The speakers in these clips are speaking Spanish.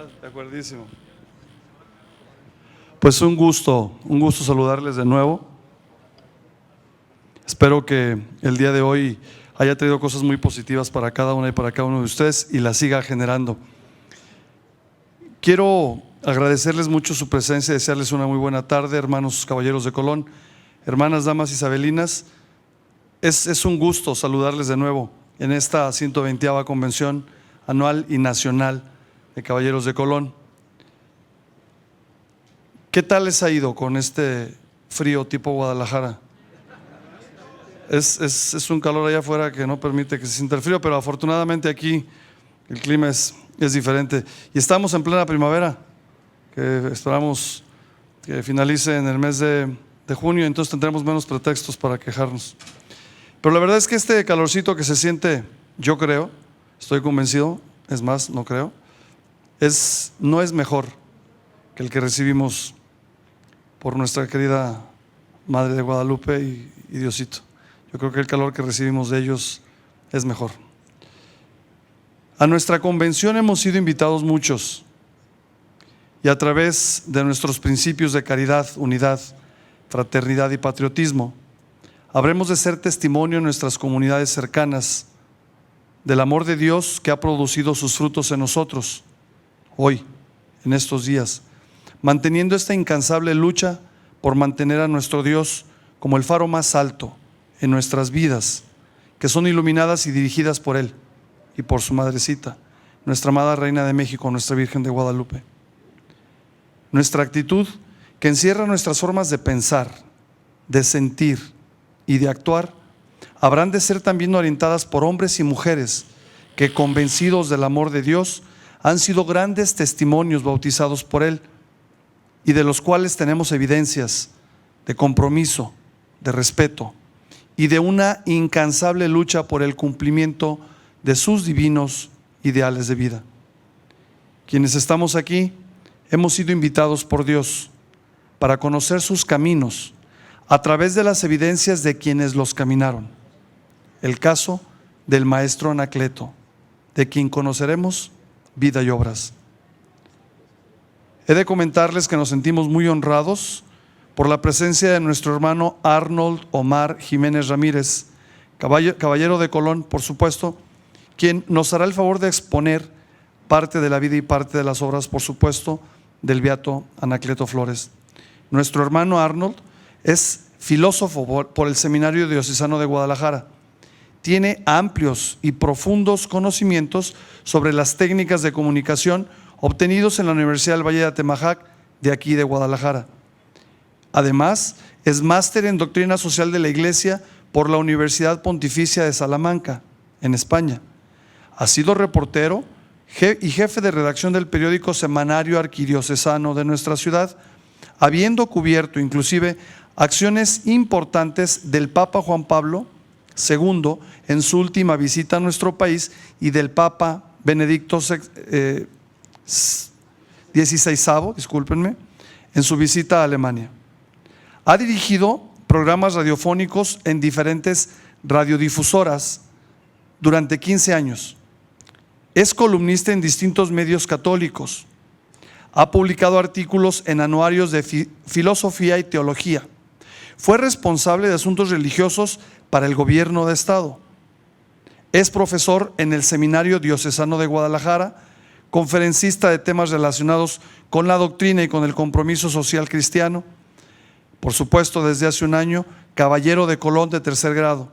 De acuerdísimo. Pues un gusto saludarles de nuevo. Espero que el día de hoy haya traído cosas muy positivas para cada una y para cada uno de ustedes y las siga generando. Quiero agradecerles mucho su presencia y desearles una muy buena tarde, hermanos caballeros de Colón, hermanas, damas isabelinas. Es un gusto saludarles de nuevo en esta 120ª convención anual y nacional de Caballeros de Colón. ¿Qué tal les ha ido con este frío tipo Guadalajara? Es un calor allá afuera que no permite que se sienta el frío, pero afortunadamente aquí el clima es diferente. Y estamos en plena primavera, que esperamos que finalice en el mes de junio, entonces tendremos menos pretextos para quejarnos. Pero la verdad es que este calorcito que se siente, yo creo, estoy convencido, es más, no creo, no es mejor que el que recibimos por nuestra querida Madre de Guadalupe y Diosito. Yo creo que el calor que recibimos de ellos es mejor. A nuestra convención hemos sido invitados muchos y a través de nuestros principios de caridad, unidad, fraternidad y patriotismo, habremos de ser testimonio en nuestras comunidades cercanas del amor de Dios que ha producido sus frutos en nosotros, hoy, en estos días, manteniendo esta incansable lucha por mantener a nuestro Dios como el faro más alto en nuestras vidas, que son iluminadas y dirigidas por Él y por su madrecita, nuestra amada Reina de México, nuestra Virgen de Guadalupe. Nuestra actitud, que encierra nuestras formas de pensar, de sentir y de actuar, habrán de ser también orientadas por hombres y mujeres que, convencidos del amor de Dios, han sido grandes testimonios bautizados por Él y de los cuales tenemos evidencias de compromiso, de respeto y de una incansable lucha por el cumplimiento de sus divinos ideales de vida. Quienes estamos aquí hemos sido invitados por Dios para conocer sus caminos a través de las evidencias de quienes los caminaron. El caso del maestro Anacleto, de quien conoceremos vida y obras. He de comentarles que nos sentimos muy honrados por la presencia de nuestro hermano Arnold Omar Jiménez Ramírez, caballero de Colón, por supuesto, quien nos hará el favor de exponer parte de la vida y parte de las obras, por supuesto, del beato Anacleto Flores. Nuestro hermano Arnold es filósofo por el Seminario Diocesano de Guadalajara. Tiene amplios y profundos conocimientos sobre las técnicas de comunicación obtenidos en la Universidad del Valle de Atemajac, de aquí de Guadalajara. Además, es máster en Doctrina Social de la Iglesia por la Universidad Pontificia de Salamanca, en España. Ha sido reportero y jefe de redacción del periódico Semanario Arquidiocesano de nuestra ciudad, habiendo cubierto inclusive acciones importantes del Papa Juan Pablo II en su última visita a nuestro país y del Papa Benedicto XVI, discúlpenme, en su visita a Alemania. Ha dirigido programas radiofónicos en diferentes radiodifusoras durante 15 años. Es columnista en distintos medios católicos. Ha publicado artículos en anuarios de filosofía y teología. Fue responsable de asuntos religiosos para el gobierno de Estado. Es profesor en el Seminario Diocesano de Guadalajara, conferencista de temas relacionados con la doctrina y con el compromiso social cristiano. Por supuesto, desde hace un año, caballero de Colón de tercer grado.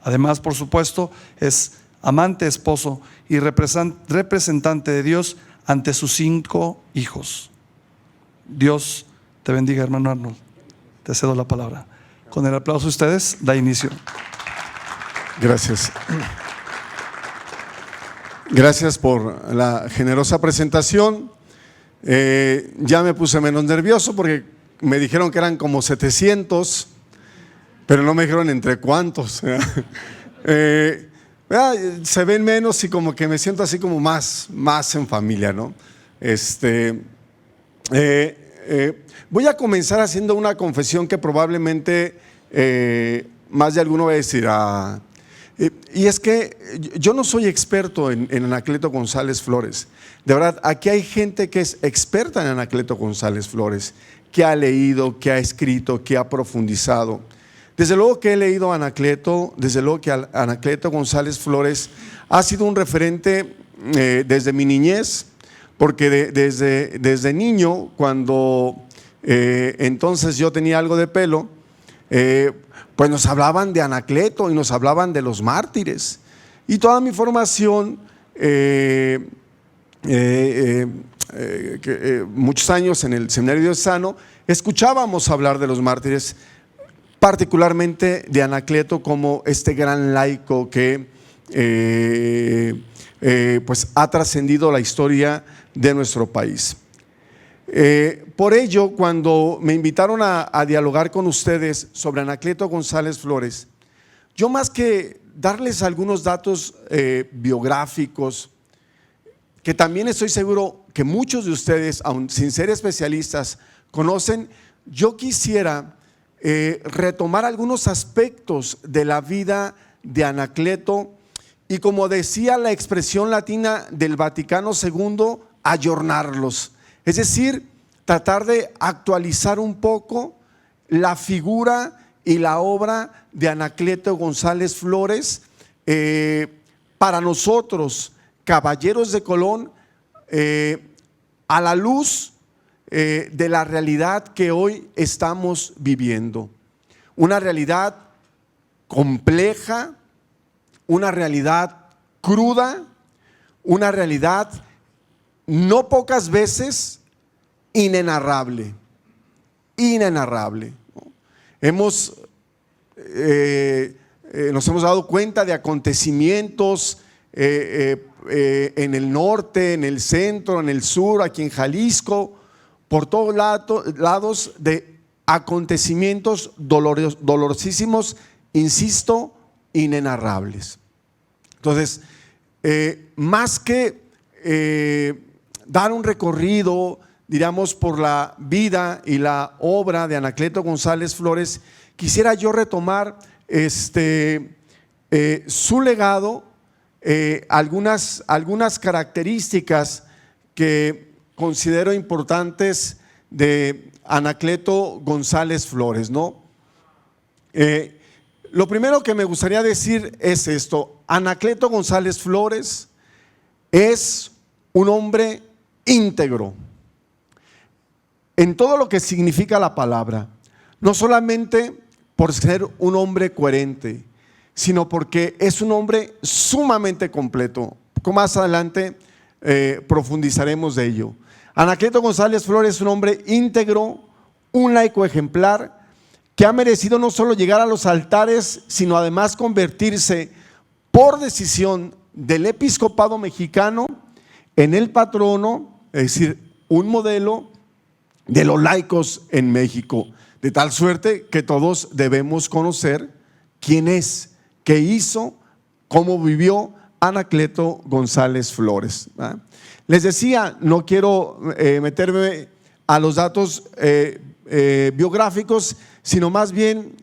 Además, por supuesto, es amante, esposo y representante de Dios ante sus 5 hijos. Dios te bendiga, hermano Arnold. Te cedo la palabra. Con el aplauso de ustedes, da inicio. Gracias. Gracias por la generosa presentación. Ya me puse menos nervioso porque me dijeron que eran como 700, pero no me dijeron entre cuántos. Se ven menos y como que me siento así como más en familia, ¿no? Voy a comenzar haciendo una confesión que probablemente más de alguno va a decir, Y es que yo no soy experto en Anacleto González Flores. De verdad, aquí hay gente que es experta en Anacleto González Flores, que ha leído, que ha escrito, que ha profundizado. Desde luego que he leído a Anacleto, desde luego que Anacleto González Flores ha sido un referente desde mi niñez, porque desde niño, cuando entonces yo tenía algo de pelo, pues nos hablaban de Anacleto y nos hablaban de los mártires. Y toda mi formación, muchos años en el Seminario Diocesano, escuchábamos hablar de los mártires, particularmente de Anacleto como este gran laico que pues ha trascendido la historia de nuestro país. Por ello, cuando me invitaron a dialogar con ustedes sobre Anacleto González Flores, yo más que darles algunos datos biográficos, que también estoy seguro que muchos de ustedes, aun sin ser especialistas, conocen, yo quisiera retomar algunos aspectos de la vida de Anacleto y, como decía la expresión latina del Vaticano II, ayornarlos. Es decir, tratar de actualizar un poco la figura y la obra de Anacleto González Flores para nosotros, caballeros de Colón, a la luz de la realidad que hoy estamos viviendo. Una realidad compleja, una realidad cruda, una realidad no pocas veces inenarrable, inenarrable. Nos hemos dado cuenta de acontecimientos en el norte, en el centro, en el sur, aquí en Jalisco, por todos lados de acontecimientos dolorosísimos, insisto, inenarrables. Entonces, más que dar un recorrido, diríamos, por la vida y la obra de Anacleto González Flores, quisiera yo retomar su legado, algunas características que considero importantes de Anacleto González Flores, ¿no? Lo primero que me gustaría decir es esto: Anacleto González Flores es un hombre íntegro en todo lo que significa la palabra, no solamente por ser un hombre coherente, sino porque es un hombre sumamente completo. Más adelante profundizaremos de ello. Anacleto González Flores es un hombre íntegro, un laico ejemplar, que ha merecido no solo llegar a los altares, sino además convertirse por decisión del episcopado mexicano en el patrono, es decir, un modelo de los laicos en México, de tal suerte que todos debemos conocer quién es, qué hizo, cómo vivió Anacleto González Flores. Les decía, no quiero meterme a los datos biográficos, sino más bien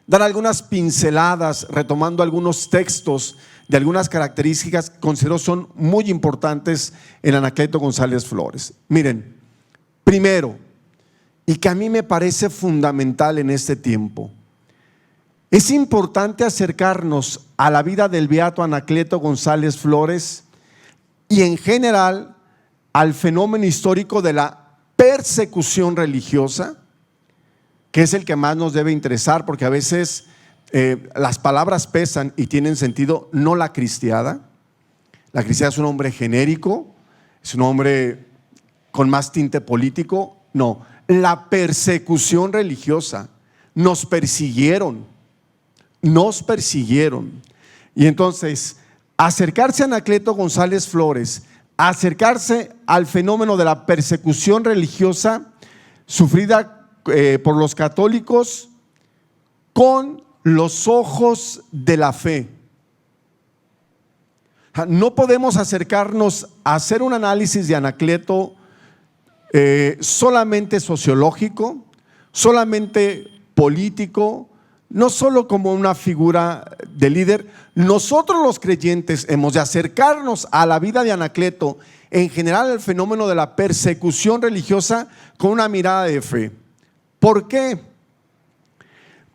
dar algunas pinceladas, retomando algunos textos de algunas características que considero son muy importantes en Anacleto González Flores. Miren, primero, y que a mí me parece fundamental en este tiempo, es importante acercarnos a la vida del beato Anacleto González Flores y en general al fenómeno histórico de la persecución religiosa, que es el que más nos debe interesar, porque a veces las palabras pesan y tienen sentido, no la cristiada. La cristiada es un hombre genérico, es un hombre con más tinte político. No, la persecución religiosa. Nos persiguieron. Y entonces, acercarse a Anacleto González Flores, acercarse al fenómeno de la persecución religiosa sufrida por los católicos con los ojos de la fe. No podemos acercarnos a hacer un análisis de Anacleto solamente sociológico, solamente político, no solo como una figura de líder, nosotros los creyentes hemos de acercarnos a la vida de Anacleto, en general al fenómeno de la persecución religiosa, con una mirada de fe. ¿Por qué?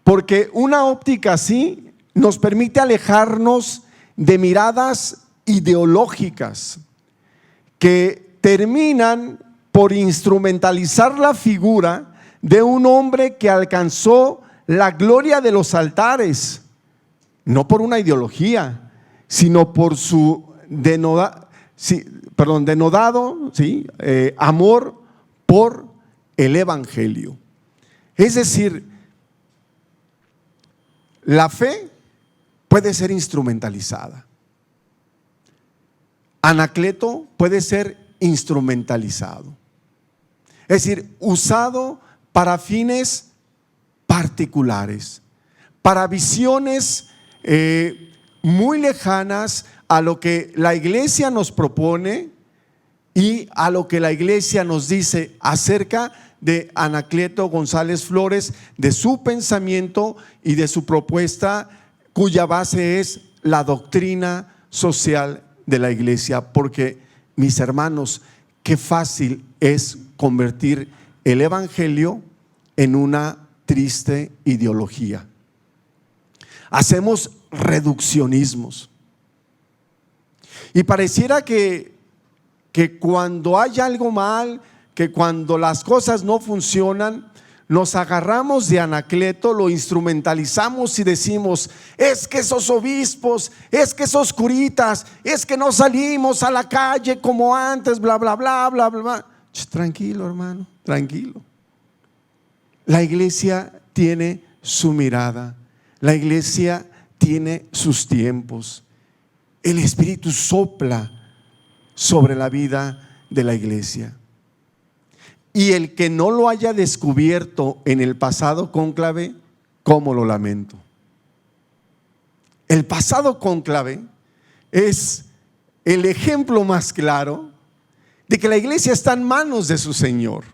Porque una óptica así nos permite alejarnos de miradas ideológicas que terminan por instrumentalizar la figura de un hombre que alcanzó la gloria de los altares, no por una ideología, sino por su denodado amor por el Evangelio. Es decir, la fe puede ser instrumentalizada. Anacleto puede ser instrumentalizado. Es decir, usado para fines particulares, para visiones muy lejanas a lo que la iglesia nos propone y a lo que la iglesia nos dice acerca de Anacleto González Flores, de su pensamiento y de su propuesta, cuya base es la doctrina social de la iglesia. Porque, mis hermanos, qué fácil es convertir el evangelio en una triste ideología. Hacemos reduccionismos y pareciera que cuando hay algo mal, que cuando las cosas no funcionan, nos agarramos de Anacleto, lo instrumentalizamos y decimos: es que esos obispos, es que esos curitas, es que no salimos a la calle como antes, bla, bla, bla, bla, bla, bla. Tranquilo, hermano, tranquilo. La iglesia tiene su mirada, la iglesia tiene sus tiempos. El Espíritu sopla sobre la vida de la iglesia. Y el que no lo haya descubierto en el pasado cónclave, ¿cómo lo lamento? El pasado cónclave es el ejemplo más claro de que la iglesia está en manos de su Señor,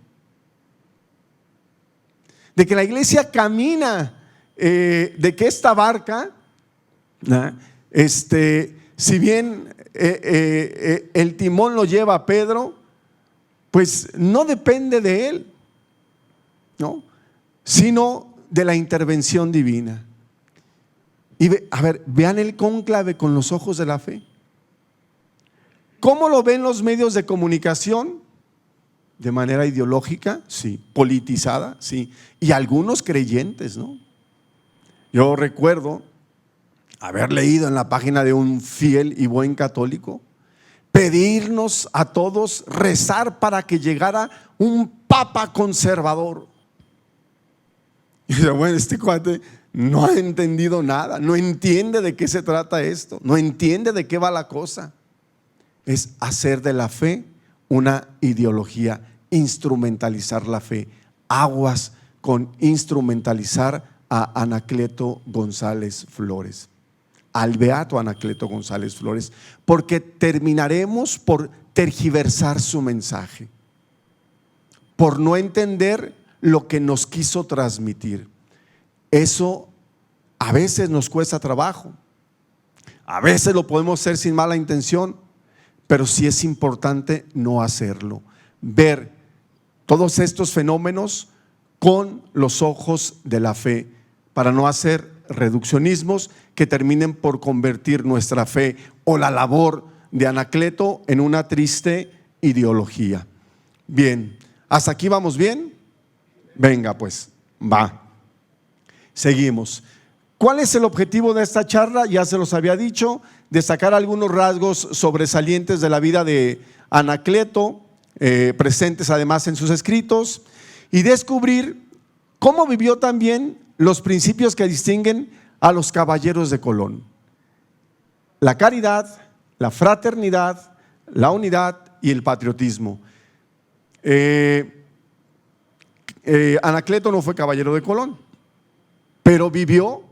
de que la iglesia camina, de que esta barca, si bien el timón lo lleva Pedro, pues no depende de él, ¿no?, sino de la intervención divina. Y vean el cónclave con los ojos de la fe. ¿Cómo lo ven los medios de comunicación? De manera ideológica, sí. Politizada, sí. Y algunos creyentes, ¿no? Yo recuerdo haber leído en la página de un fiel y buen católico pedirnos a todos rezar para que llegara un papa conservador. Y dice: bueno, este cuate no ha entendido nada, no entiende de qué se trata esto, no entiende de qué va la cosa. Es hacer de la fe una ideología, instrumentalizar la fe. Aguas con instrumentalizar a Anacleto González Flores, al beato Anacleto González Flores, porque terminaremos por tergiversar su mensaje, por no entender lo que nos quiso transmitir. Eso a veces nos cuesta trabajo, a veces lo podemos hacer sin mala intención, pero sí es importante no hacerlo, ver todos estos fenómenos con los ojos de la fe, para no hacer reduccionismos que terminen por convertir nuestra fe o la labor de Anacleto en una triste ideología. Bien, ¿hasta aquí vamos bien? Venga, pues, va. Seguimos. ¿Cuál es el objetivo de esta charla? Ya se los había dicho: destacar algunos rasgos sobresalientes de la vida de Anacleto, presentes además en sus escritos, y descubrir cómo vivió también los principios que distinguen a los caballeros de Colón: la caridad, la fraternidad, la unidad y el patriotismo. Anacleto no fue caballero de Colón, pero vivió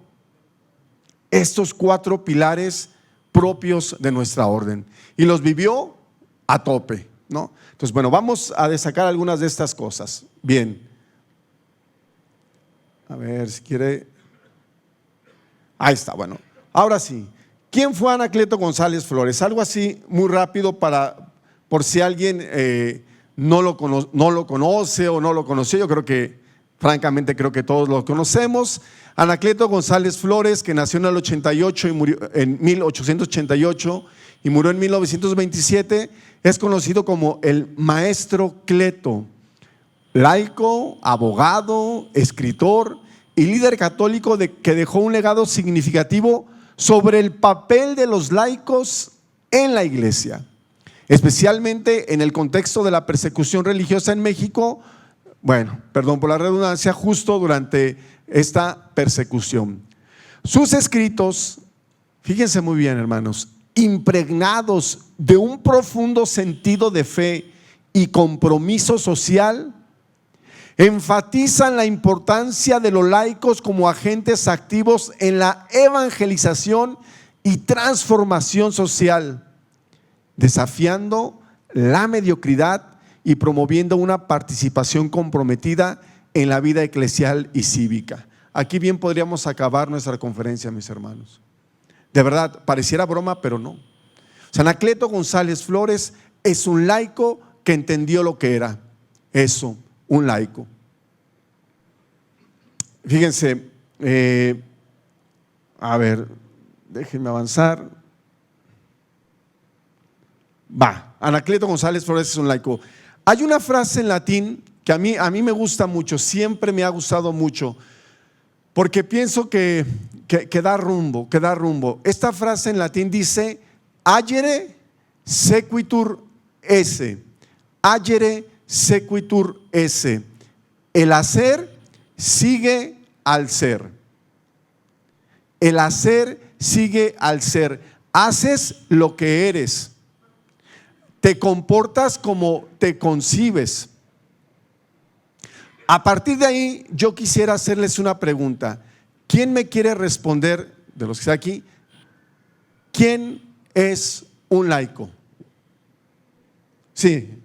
estos 4 pilares propios de nuestra orden y los vivió a tope, ¿no? Entonces, bueno, vamos a destacar algunas de estas cosas. Bien, a ver si quiere. Ahí está, bueno. Ahora sí, ¿quién fue Anacleto González Flores? Algo así muy rápido por si alguien no lo conoce o no lo conoció. Yo creo que, francamente, creo que todos lo conocemos. Anacleto González Flores, que nació en el 88 y murió en 1888 y murió en 1927, es conocido como el Maestro Cleto, laico, abogado, escritor y líder católico que dejó un legado significativo sobre el papel de los laicos en la iglesia, especialmente en el contexto de la persecución religiosa en México. Bueno, perdón por la redundancia, justo durante esta persecución. Sus escritos, fíjense muy bien, hermanos, impregnados de un profundo sentido de fe y compromiso social, enfatizan la importancia de los laicos como agentes activos en la evangelización y transformación social, desafiando la mediocridad y promoviendo una participación comprometida en la vida eclesial y cívica. Aquí bien podríamos acabar nuestra conferencia, mis hermanos. De verdad, pareciera broma, pero no. Anacleto González Flores es un laico que entendió lo que era eso, un laico. Fíjense, a ver, déjenme avanzar. Anacleto González Flores es un laico. Hay una frase en latín que a mí me gusta mucho, siempre me ha gustado mucho, porque pienso que da rumbo, Esta frase en latín dice: agere sequitur esse. Agere sequitur esse. El hacer sigue al ser. El hacer sigue al ser. Haces lo que eres. Te comportas como te concibes. A partir de ahí, yo quisiera hacerles una pregunta. ¿Quién me quiere responder, de los que están aquí, quién es un laico? Sí.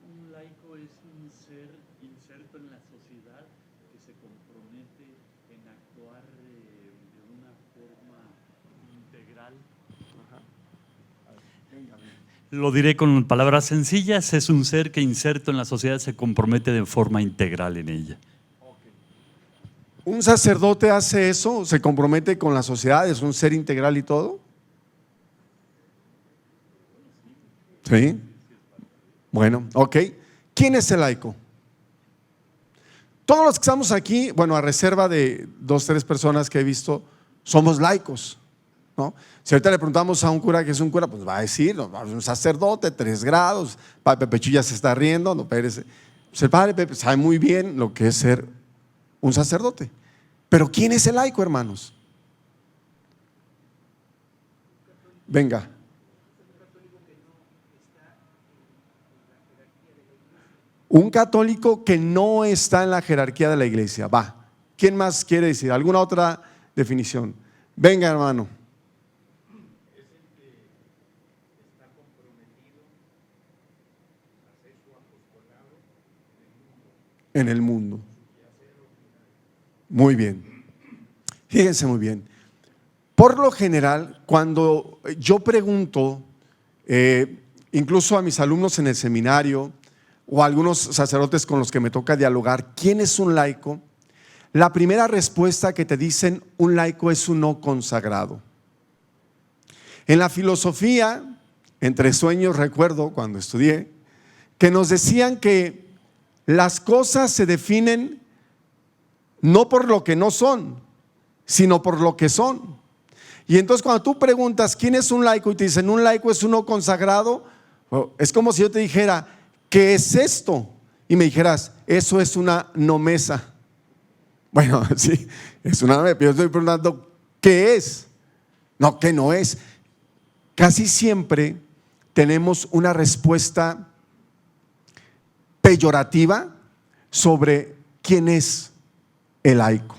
Un laico es un ser inserto en la sociedad que se compromete en actuar de una forma integral. Lo diré con palabras sencillas: es un ser que inserto en la sociedad se compromete de forma integral en ella. ¿Un sacerdote hace eso? ¿Se compromete con la sociedad? ¿Es un ser integral y todo? ¿Sí? Bueno, ok. ¿Quién es el laico? Todos los que estamos aquí, bueno, a reserva de 2 o 3 personas que he visto, somos laicos, ¿no? Si ahorita le preguntamos a un cura que es un cura, pues va a decir, no, es un sacerdote, 3 grados, Padre Pepe ya se está riendo, no, pues el Padre Pepe sabe muy bien lo que es ser un sacerdote. Pero ¿quién es el laico, hermanos? Venga. Un católico que no está en la jerarquía de la iglesia. Va. ¿Quién más quiere decir? ¿Alguna otra definición? Venga, hermano. Es el que está comprometido a hacer su apostolado En el mundo. Muy bien. Fíjense muy bien. Por lo general, cuando yo pregunto, incluso a mis alumnos en el seminario o a algunos sacerdotes con los que me toca dialogar, ¿quién es un laico? La primera respuesta que te dicen: un laico es un no consagrado. En la filosofía, entre sueños, recuerdo cuando estudié, que nos decían que las cosas se definen no por lo que no son, sino por lo que son. Y entonces cuando tú preguntas quién es un laico y te dicen un laico es uno consagrado, es como si yo te dijera: ¿qué es esto? Y me dijeras: eso es una nomesa. Bueno, sí, es una nomesa, pero yo estoy preguntando ¿qué es? No, ¿qué no es? Casi siempre tenemos una respuesta peyorativa sobre quién es el laico.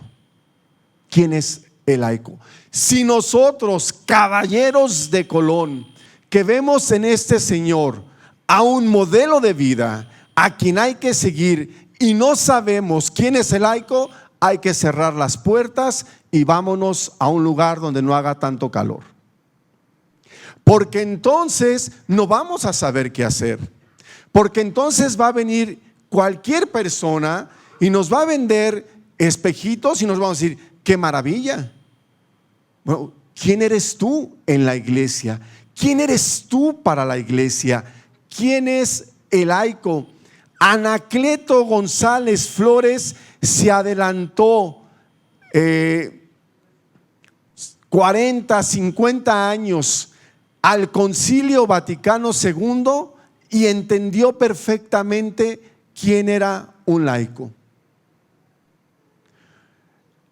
¿Quién es el laico? Si nosotros, caballeros de Colón, que vemos en este señor a un modelo de vida a quien hay que seguir y no sabemos quién es el laico, hay que cerrar las puertas y vámonos a un lugar donde no haga tanto calor. Porque entonces no vamos a saber qué hacer. Porque entonces va a venir cualquier persona y nos va a vender espejitos y nos vamos a decir, qué maravilla. Bueno, ¿quién eres tú en la iglesia? ¿Quién eres tú para la iglesia? ¿Quién es el laico? Anacleto González Flores se adelantó 40, 50 años al Concilio Vaticano II y entendió perfectamente quién era un laico.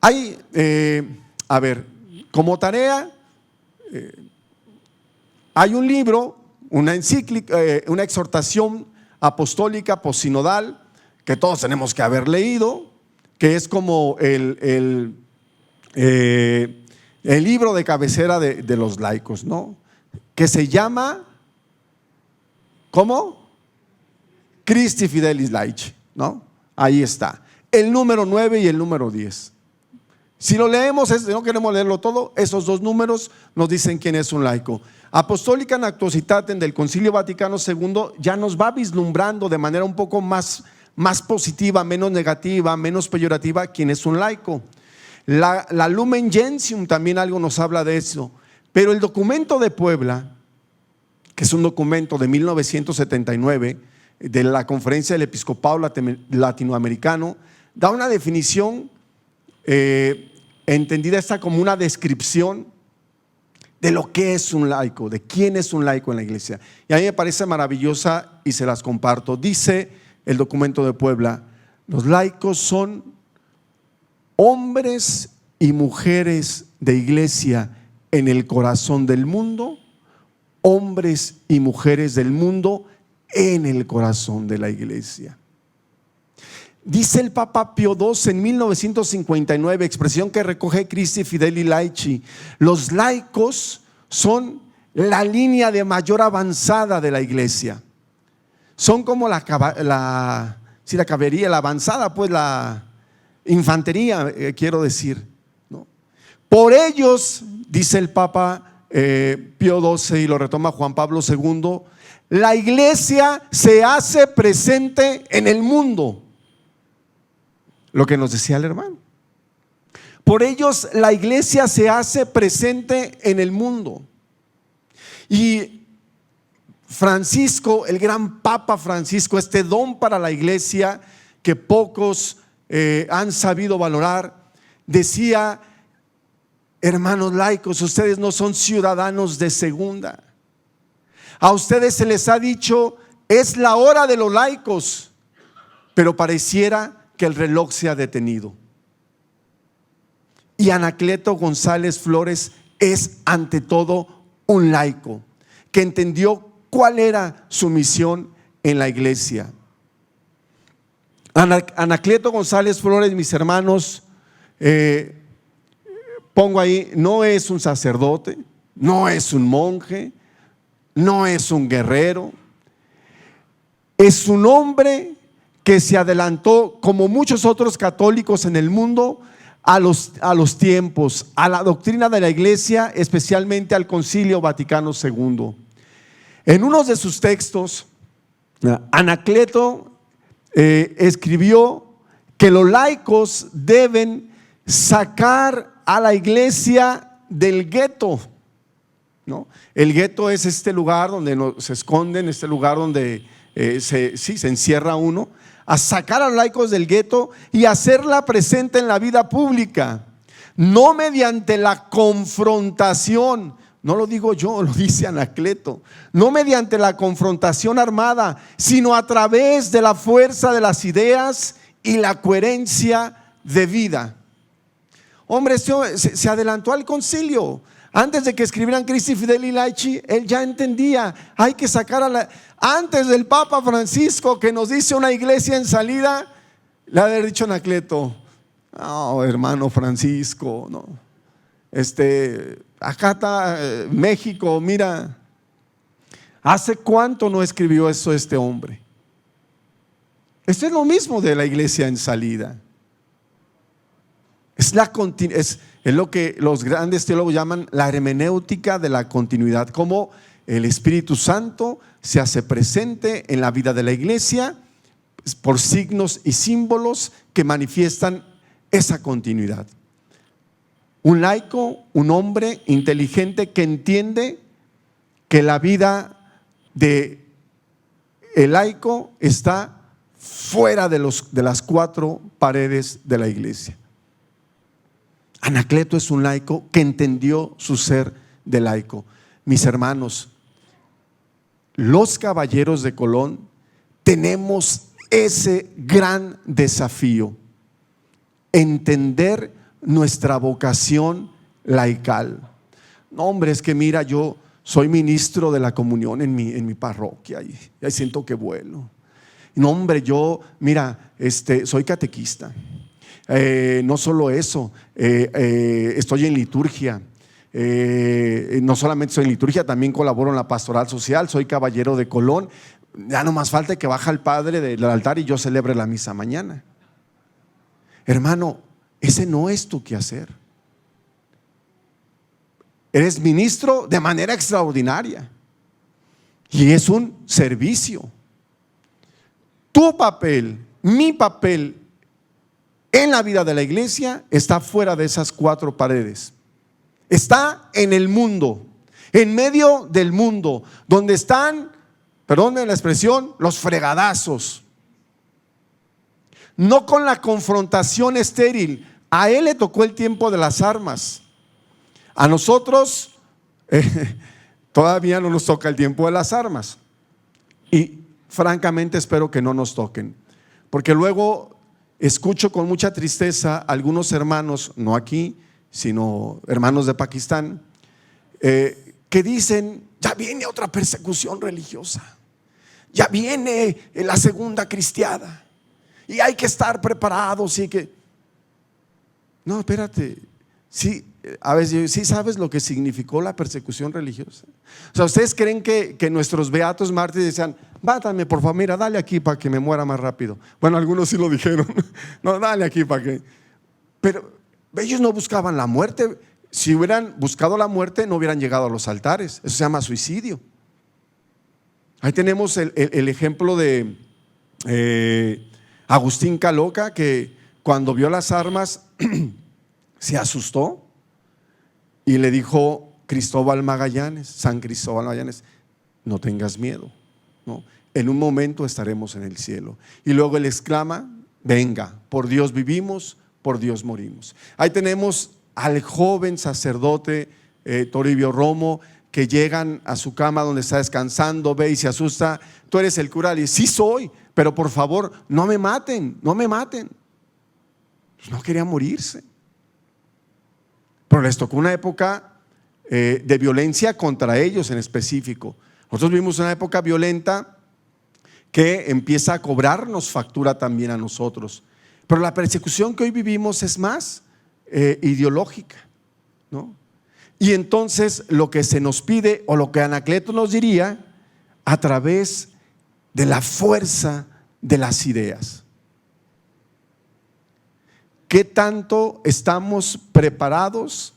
Hay, como tarea, hay un libro, una encíclica, una exhortación apostólica posinodal que todos tenemos que haber leído, que es como el libro de cabecera de los laicos, ¿no? Que se llama, ¿cómo? Christi Fidelis Laici, ¿no? Ahí está, el número 9 y el número 10. Si lo leemos, no queremos leerlo todo, esos dos números nos dicen quién es un laico. Apostólica Actuositatem del Concilio Vaticano II ya nos va vislumbrando de manera un poco más positiva, menos negativa, menos peyorativa, quién es un laico. La Lumen Gentium también algo nos habla de eso. Pero el documento de Puebla, que es un documento de 1979 de la Conferencia del Episcopado Latinoamericano, da una definición entendida esta como una descripción de lo que es un laico, de quién es un laico en la iglesia. Y a mí me parece maravillosa y se las comparto. Dice el documento de Puebla: los laicos son hombres y mujeres de iglesia en el corazón del mundo, hombres y mujeres del mundo en el corazón de la iglesia. Dice el Papa Pío XII en 1959, expresión que recoge Christi Fideli Laici: los laicos son la línea de mayor avanzada de la iglesia. Son como la caballería, la avanzada, pues la infantería, quiero decir, ¿no? Por ellos, dice el Papa Pío XII y lo retoma Juan Pablo II, la iglesia se hace presente en el mundo. Lo que nos decía el hermano. Por ellos la iglesia se hace presente en el mundo. Y Francisco, el gran Papa Francisco, este don para la iglesia que pocos han sabido valorar, decía: hermanos laicos, ustedes no son ciudadanos de segunda. A ustedes se les ha dicho, es la hora de los laicos, pero pareciera que el reloj se ha detenido. Y Anacleto González Flores es ante todo un laico que entendió cuál era su misión en la iglesia. Anacleto González Flores, mis hermanos, pongo ahí, no es un sacerdote, no es un monje, no es un guerrero, es un hombre que se adelantó, como muchos otros católicos en el mundo, a los tiempos, a la doctrina de la iglesia, especialmente al Concilio Vaticano II. En uno de sus textos, Anacleto escribió que los laicos deben sacar a la iglesia del gueto, ¿no? El gueto es este lugar donde se esconden, este lugar donde se encierra uno, a sacar a los laicos del gueto y hacerla presente en la vida pública, no mediante la confrontación. No lo digo yo, lo dice Anacleto. No mediante la confrontación armada, sino a través de la fuerza de las ideas y la coherencia de vida. Hombre, se adelantó al concilio. Antes de que escribieran Christi Fideli Laici, él ya entendía, hay que sacar antes del Papa Francisco, que nos dice una iglesia en salida, le haber dicho Anacleto: no, hermano Francisco, no. Acá está México, mira, ¿hace cuánto no escribió eso este hombre? Esto es lo mismo de la iglesia en salida. Es lo que los grandes teólogos llaman la hermenéutica de la continuidad, cómo el Espíritu Santo se hace presente en la vida de la iglesia por signos y símbolos que manifiestan esa continuidad. Un laico, un hombre inteligente que entiende que la vida de el laico está fuera de las cuatro paredes de la iglesia. Anacleto es un laico que entendió su ser de laico. Mis hermanos, los caballeros de Colón tenemos ese gran desafío: entender nuestra vocación laical. No, hombre, es que mira, yo soy ministro de la comunión en mi parroquia y ahí siento que vuelo. No, hombre, yo, mira, soy catequista. No solo eso, estoy en liturgia. No solamente soy en liturgia, también colaboro en la pastoral social, soy caballero de Colón. Ya no más falta que baja el padre del altar y yo celebre la misa mañana. Hermano, ese no es tu quehacer. Eres ministro de manera extraordinaria y es un servicio. Tu papel, mi papel en la vida de la iglesia está fuera de esas cuatro paredes. Está en el mundo, en medio del mundo, donde están, perdónenme la expresión, los fregadazos. No con la confrontación estéril. A él le tocó el tiempo de las armas. A nosotros todavía no nos toca el tiempo de las armas. Y francamente espero que no nos toquen. Porque luego escucho con mucha tristeza a algunos hermanos, no aquí, sino hermanos de Pakistán, que dicen: ya viene otra persecución religiosa, ya viene la segunda cristiada y hay que estar preparados. Y que no, espérate, sí, a veces sí sabes lo que significó la persecución religiosa. O sea, ¿ustedes creen que nuestros beatos mártires decían: mátame por favor, mira, dale aquí para que me muera más rápido? Bueno, algunos sí lo dijeron. No, dale aquí para que. Pero ellos no buscaban la muerte. Si hubieran buscado la muerte, no hubieran llegado a los altares. Eso se llama suicidio. Ahí tenemos el ejemplo de Agustín Caloca, que cuando vio las armas se asustó y le dijo Cristóbal Magallanes, San Cristóbal Magallanes: no tengas miedo, ¿no? En un momento estaremos en el cielo. Y luego él exclama: venga, por Dios vivimos, por Dios morimos. Ahí tenemos al joven sacerdote Toribio Romo, que llegan a su cama donde está descansando, ve y se asusta: tú eres el cura. Le dice: sí soy, pero por favor no me maten, no me maten. Pues no quería morirse. Pero les tocó una época de violencia contra ellos en específico. Nosotros vivimos una época violenta que empieza a cobrarnos factura también a nosotros. Pero la persecución que hoy vivimos es más ideológica, ¿no? Y entonces lo que se nos pide, o lo que Anacleto nos diría, a través de la fuerza de las ideas. ¿Qué tanto estamos preparados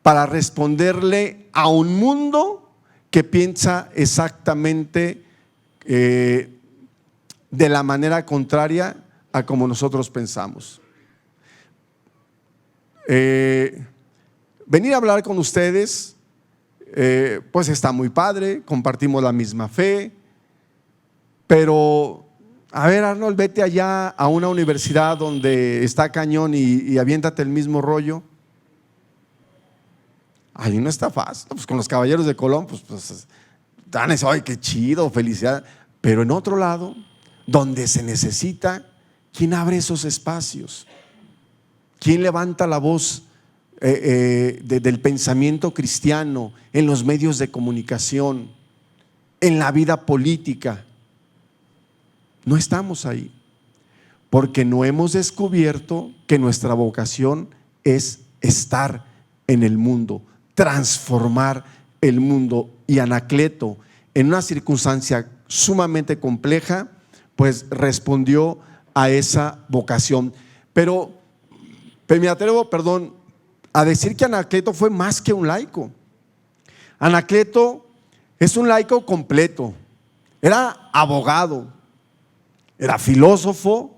para responderle a un mundo que piensa exactamente de la manera contraria a como nosotros pensamos? Venir a hablar con ustedes, pues está muy padre, compartimos la misma fe, pero a ver, Arnold, vete allá a una universidad donde está cañón y aviéntate el mismo rollo. Ahí no está fácil. Pues con los caballeros de Colón, pues dan eso: ay, qué chido, felicidad. Pero en otro lado, donde se necesita, ¿quién abre esos espacios? ¿Quién levanta la voz del pensamiento cristiano en los medios de comunicación, en la vida política? No estamos ahí, porque no hemos descubierto que nuestra vocación es estar en el mundo, transformar el mundo. Y Anacleto, en una circunstancia sumamente compleja, pues respondió a esa vocación. Pero Pero me atrevo, perdón, a decir que Anacleto fue más que un laico. Anacleto es un laico completo. Era abogado, era filósofo.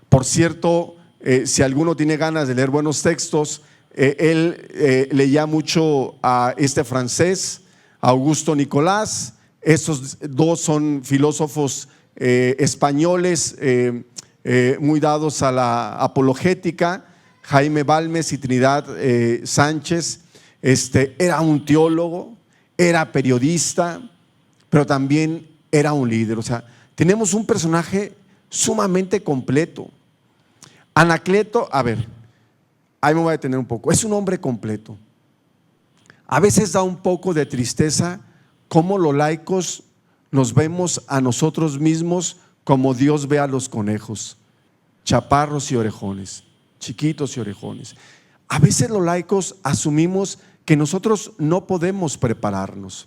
Por cierto, si alguno tiene ganas de leer buenos textos, él leía mucho a este francés, Augusto Nicolás. Estos dos son filósofos españoles muy dados a la apologética. Jaime Balmes y Trinidad Sánchez. Era un teólogo, era periodista, pero también era un líder. O sea, tenemos un personaje sumamente completo. Anacleto, a ver, ahí me voy a detener un poco. Es un hombre completo. A veces da un poco de tristeza cómo los laicos nos vemos a nosotros mismos como Dios ve a los conejos, chaparros y orejones, chiquitos y orejones. A veces los laicos asumimos que nosotros no podemos prepararnos.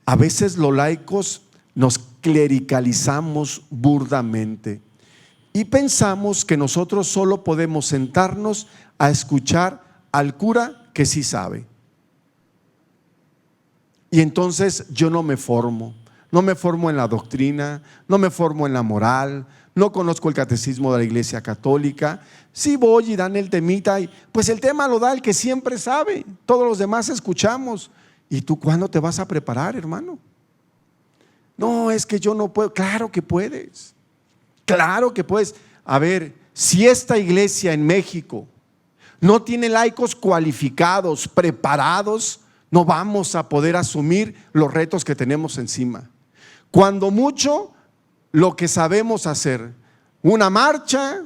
A veces los laicos nos clericalizamos burdamente y pensamos que nosotros solo podemos sentarnos a escuchar al cura que sí sabe. Y entonces yo no me formo en la doctrina, no me formo en la moral, no conozco el catecismo de la Iglesia Católica. Sí voy y dan el temita, y pues el tema lo da el que siempre sabe, todos los demás escuchamos. ¿Y tú cuándo te vas a preparar, hermano? No, es que yo no puedo. Claro que puedes, claro que puedes. A ver, si esta iglesia en México no tiene laicos cualificados, preparados, no vamos a poder asumir los retos que tenemos encima. Cuando mucho, lo que sabemos hacer, una marcha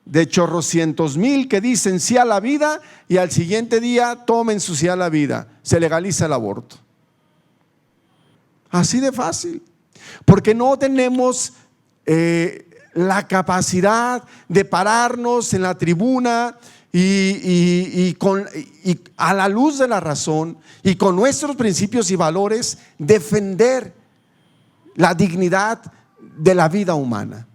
de chorrocientos mil que dicen sí a la vida y al siguiente día tomen su sí a la vida, se legaliza el aborto. Así de fácil, porque no tenemos la capacidad de pararnos en la tribuna y a la luz de la razón y con nuestros principios y valores defender la dignidad de la vida humana.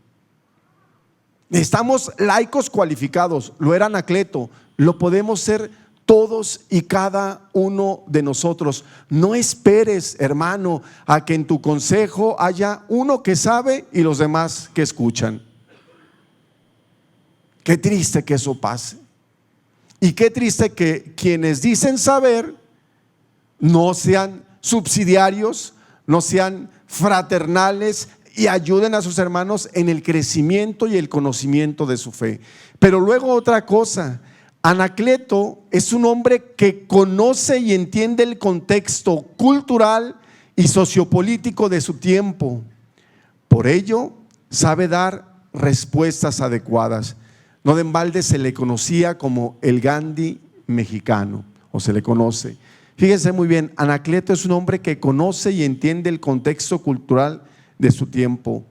Necesitamos laicos cualificados. Lo era Anacleto, lo podemos ser todos y cada uno de nosotros. No esperes, hermano, a que en tu consejo haya uno que sabe y los demás que escuchan. Qué triste que eso pase. Y qué triste que quienes dicen saber no sean subsidiarios, no sean fraternales y ayuden a sus hermanos en el crecimiento y el conocimiento de su fe. Pero luego otra cosa, Anacleto es un hombre que conoce y entiende el contexto cultural y sociopolítico de su tiempo. Por ello, sabe dar respuestas adecuadas. No de embalde se le conocía como el Gandhi mexicano, o se le conoce. Fíjense muy bien, Anacleto es un hombre que conoce y entiende el contexto cultural de su tiempo.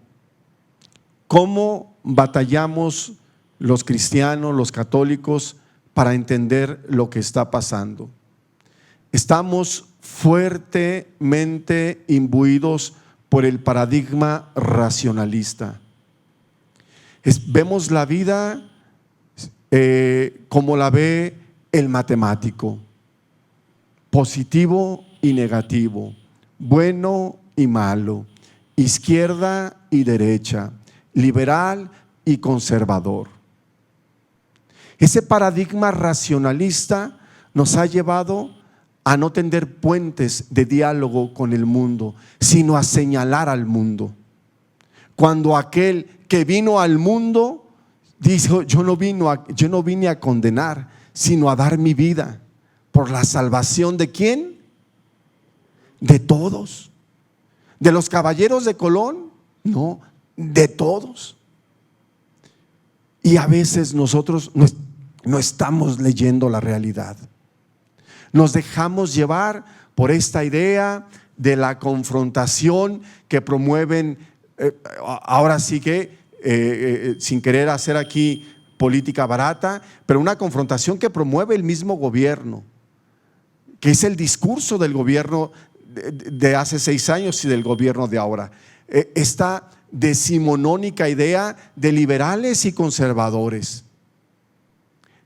¿Cómo batallamos los cristianos, los católicos, para entender lo que está pasando? Estamos fuertemente imbuidos por el paradigma racionalista. Vemos la vida como la ve el matemático, positivo y negativo, bueno y malo, izquierda y derecha, liberal y conservador. Ese paradigma racionalista nos ha llevado a no tender puentes de diálogo con el mundo, sino a señalar al mundo. Cuando aquel que vino al mundo dijo: yo no vine a condenar, sino a dar mi vida por la salvación ¿de quién? De todos. ¿De los caballeros de Colón? No, de todos. Y a veces nosotros no estamos leyendo la realidad. Nos dejamos llevar por esta idea de la confrontación que promueven, ahora sí que, sin querer hacer aquí política barata, pero una confrontación que promueve el mismo gobierno, que es el discurso del gobierno de hace 6 años y del gobierno de ahora. Esta decimonónica idea de liberales y conservadores.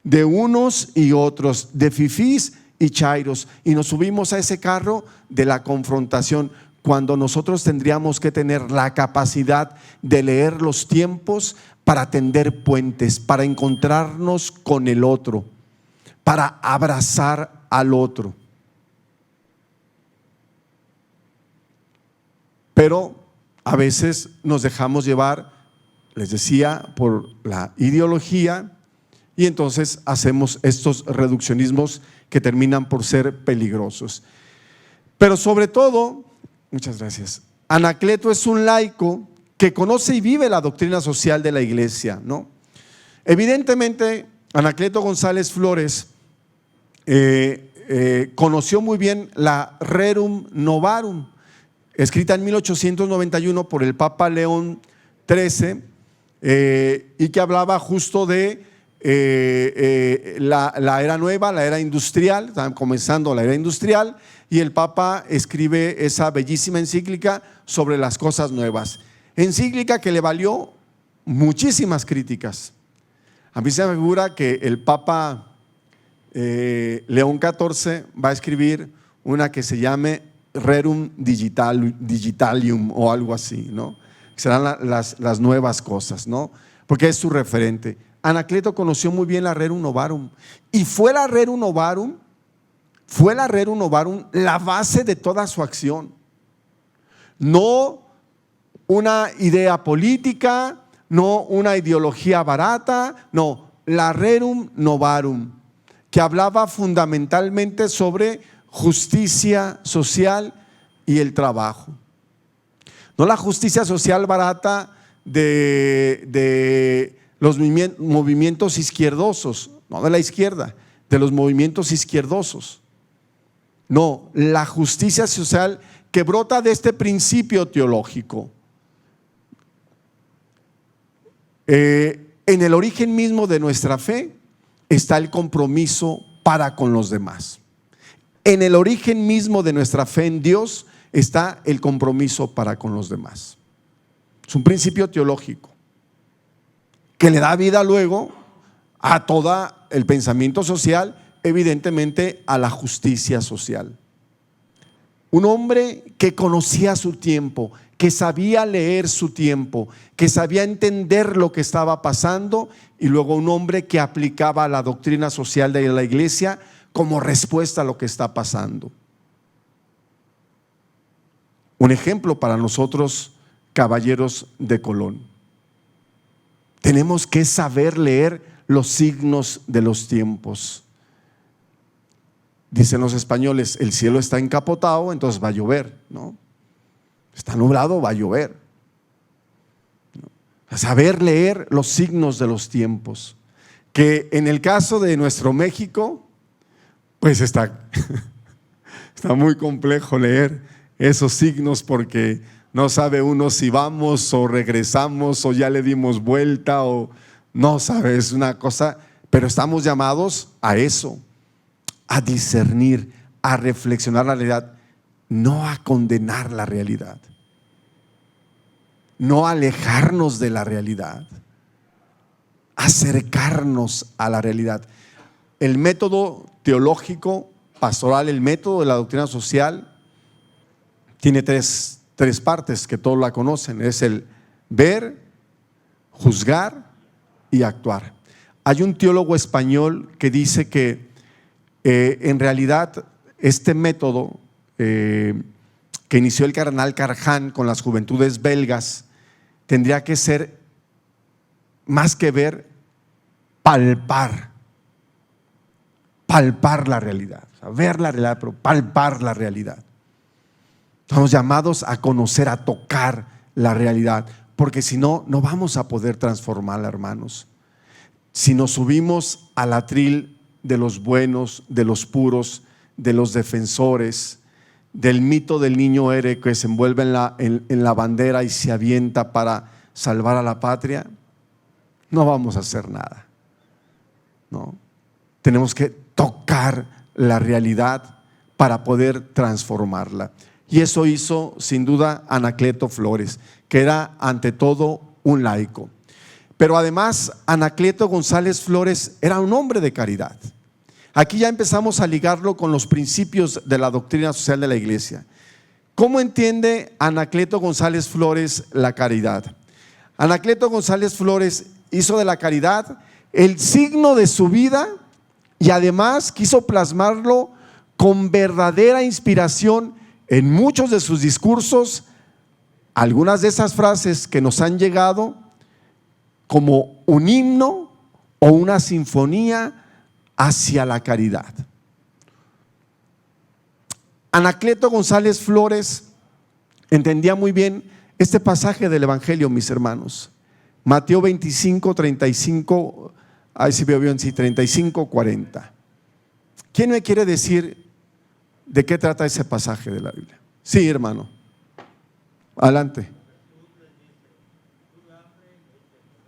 de unos y otros, de fifís y chairos, y nos subimos a ese carro de la confrontación, cuando nosotros tendríamos que tener la capacidad de leer los tiempos para tender puentes, para encontrarnos con el otro, para abrazar al otro. Pero a veces nos dejamos llevar, les decía, por la ideología, y entonces hacemos estos reduccionismos que terminan por ser peligrosos. Pero sobre todo, muchas gracias, Anacleto es un laico que conoce y vive la doctrina social de la iglesia, ¿no? Evidentemente, Anacleto González Flores conoció muy bien la Rerum Novarum, escrita en 1891 por el Papa León XIII, y que hablaba justo de la era nueva, la era industrial. Estaban comenzando la era industrial, y el Papa escribe esa bellísima encíclica sobre las cosas nuevas, encíclica que le valió muchísimas críticas. A mí se me figura que el Papa León XIV va a escribir una que se llame Rerum Digitalium o algo así, ¿no? Serán las nuevas cosas, ¿no? Porque es su referente. Anacleto conoció muy bien la Rerum Novarum, y fue la Rerum Novarum la base de toda su acción. No una idea política, no una ideología barata, no, la Rerum Novarum, que hablaba fundamentalmente sobre justicia social y el trabajo. No la justicia social barata de los movimientos izquierdosos, no de la izquierda, de los movimientos izquierdosos. No, la justicia social que brota de este principio teológico. En el origen mismo de nuestra fe está el compromiso para con los demás. En el origen mismo de nuestra fe en Dios está el compromiso para con los demás. Es un principio teológico que le da vida luego a todo el pensamiento social, evidentemente a la justicia social. Un hombre que conocía su tiempo, que sabía leer su tiempo, que sabía entender lo que estaba pasando, y luego un hombre que aplicaba la doctrina social de la iglesia como respuesta a lo que está pasando. Un ejemplo para nosotros, caballeros de Colón. Tenemos que saber leer los signos de los tiempos. Dicen los españoles, el cielo está encapotado, entonces va a llover, ¿no? Está nublado, va a llover. Saber leer los signos de los tiempos, que en el caso de nuestro México, pues está muy complejo leer esos signos, porque no sabe uno si vamos o regresamos o ya le dimos vuelta, o no sabe, es una cosa, pero estamos llamados a eso, a discernir, a reflexionar la realidad, no a condenar la realidad, no a alejarnos de la realidad, acercarnos a la realidad. El método teológico, pastoral, el método de la doctrina social tiene tres partes que todos la conocen. Es el ver, juzgar y actuar. Hay un teólogo español que dice que en realidad este método que inició el cardenal Carján con las juventudes belgas tendría que ser, más que ver, palpar la realidad. O sea, ver la realidad, pero palpar la realidad. Estamos llamados a conocer, a tocar la realidad, porque si no, no vamos a poder transformarla, hermanos. Si nos subimos al atril de los buenos, de los puros, de los defensores, del mito del niño héroe que se envuelve en la bandera y se avienta para salvar a la patria, no vamos a hacer nada, ¿no? Tenemos que tocar la realidad para poder transformarla. Y eso hizo sin duda Anacleto Flores, que era ante todo un laico. pero además Anacleto González Flores era un hombre de caridad. Aquí ya empezamos a ligarlo con los principios de la doctrina social de la iglesia. ¿Cómo entiende Anacleto González Flores la caridad? Anacleto González Flores hizo de la caridad el signo de su vida y además quiso plasmarlo con verdadera inspiración en muchos de sus discursos. Algunas de esas frases que nos han llegado como un himno o una sinfonía hacia la caridad. Anacleto González Flores entendía muy bien este pasaje del Evangelio, mis hermanos. Mateo 25, 35, ahí sí veo bien, sí, 35, 40. ¿Quién me quiere decir de qué trata ese pasaje de la Biblia? Sí, hermano. Adelante.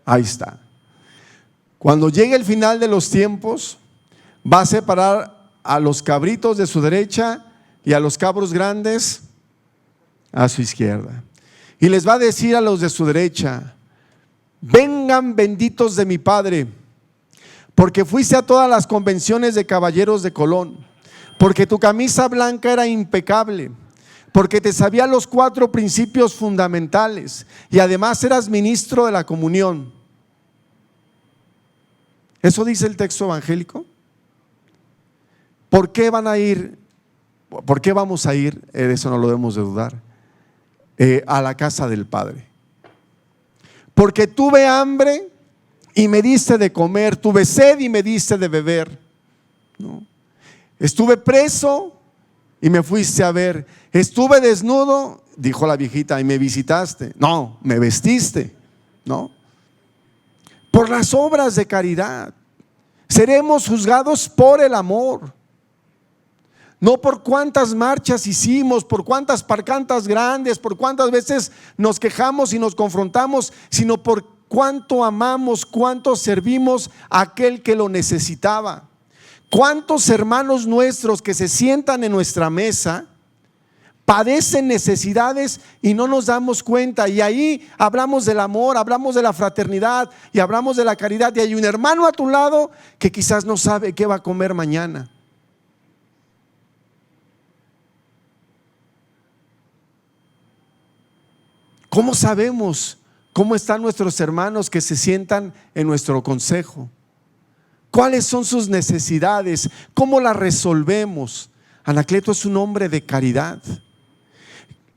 Ahí está. Cuando llegue el final de los tiempos, va a separar a los cabritos de su derecha y a los cabros grandes a su izquierda. Y les va a decir a los de su derecha: vengan benditos de mi Padre, porque fuiste a todas las convenciones de caballeros de Colón, porque tu camisa blanca era impecable, porque te sabía los 4 principios fundamentales y además eras ministro de la comunión. ¿Eso dice el texto evangélico? ¿Por qué van a ir? ¿Por qué vamos a ir? Eso no lo debemos de dudar. A la casa del Padre. Porque tuve hambre y me diste de comer, tuve sed y me diste de beber, ¿no? Estuve preso y me fuiste a ver, estuve desnudo, dijo la viejita, y me visitaste. No, me vestiste, ¿no? Por las obras de caridad seremos juzgados por el amor, no por cuántas marchas hicimos, por cuántas parcantas grandes, por cuántas veces nos quejamos y nos confrontamos, sino por cuánto amamos, cuánto servimos a aquel que lo necesitaba. ¿Cuántos hermanos nuestros que se sientan en nuestra mesa padecen necesidades y no nos damos cuenta? Y ahí hablamos del amor, hablamos de la fraternidad y hablamos de la caridad, y hay un hermano a tu lado que quizás no sabe qué va a comer mañana. ¿Cómo sabemos cómo están nuestros hermanos que se sientan en nuestro consejo? ¿Cuáles son sus necesidades? ¿Cómo las resolvemos? Anacleto es un hombre de caridad.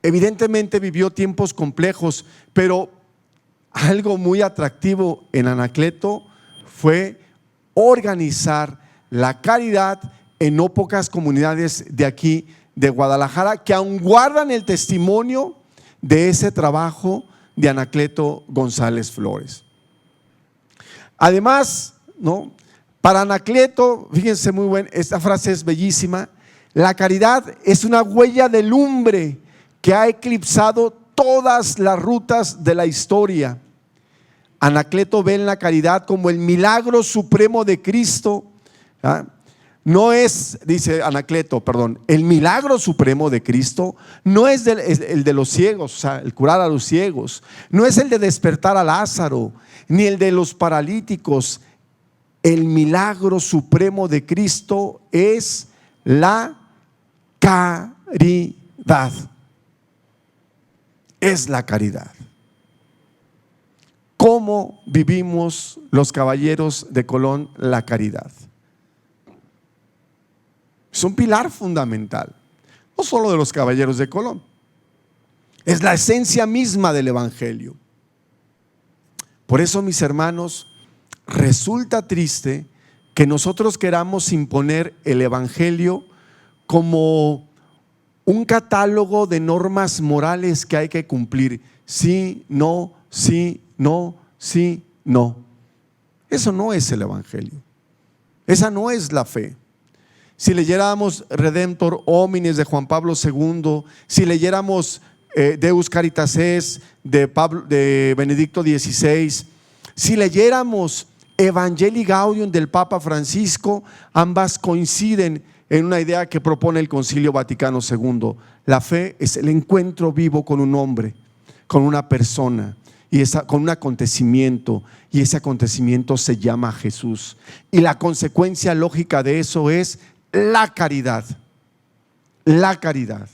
Evidentemente vivió tiempos complejos, pero algo muy atractivo en Anacleto fue organizar la caridad en no pocas comunidades de aquí de Guadalajara, que aún guardan el testimonio de ese trabajo de Anacleto González Flores. Además, ¿no?, para Anacleto, fíjense muy bien, esta frase es bellísima: la caridad es una huella de lumbre que ha eclipsado todas las rutas de la historia. Anacleto ve en la caridad como el milagro supremo de Cristo. No es, dice Anacleto, perdón, el milagro supremo de Cristo no es el de los ciegos, o sea, el curar a los ciegos, no es el de despertar a Lázaro, ni el de los paralíticos. El milagro supremo de Cristo es la caridad. Es la caridad. ¿Cómo vivimos los caballeros de Colón la caridad? Es un pilar fundamental, no solo de los caballeros de Colón, es la esencia misma del Evangelio. Por eso, mis hermanos, resulta triste que nosotros queramos imponer el Evangelio como un catálogo de normas morales que hay que cumplir. Sí, no, sí, no, sí, no. Eso no es el Evangelio. Esa no es la fe. Si leyéramos Redemptor Homines de Juan Pablo II, si leyéramos Deus Caritas Est de Benedicto XVI, si leyéramos Evangelii Gaudium del Papa Francisco, ambas coinciden en una idea que propone el Concilio Vaticano II. La fe es el encuentro vivo con un hombre, con una persona, y con un acontecimiento, y ese acontecimiento se llama Jesús. Y la consecuencia lógica de eso es la caridad. La caridad.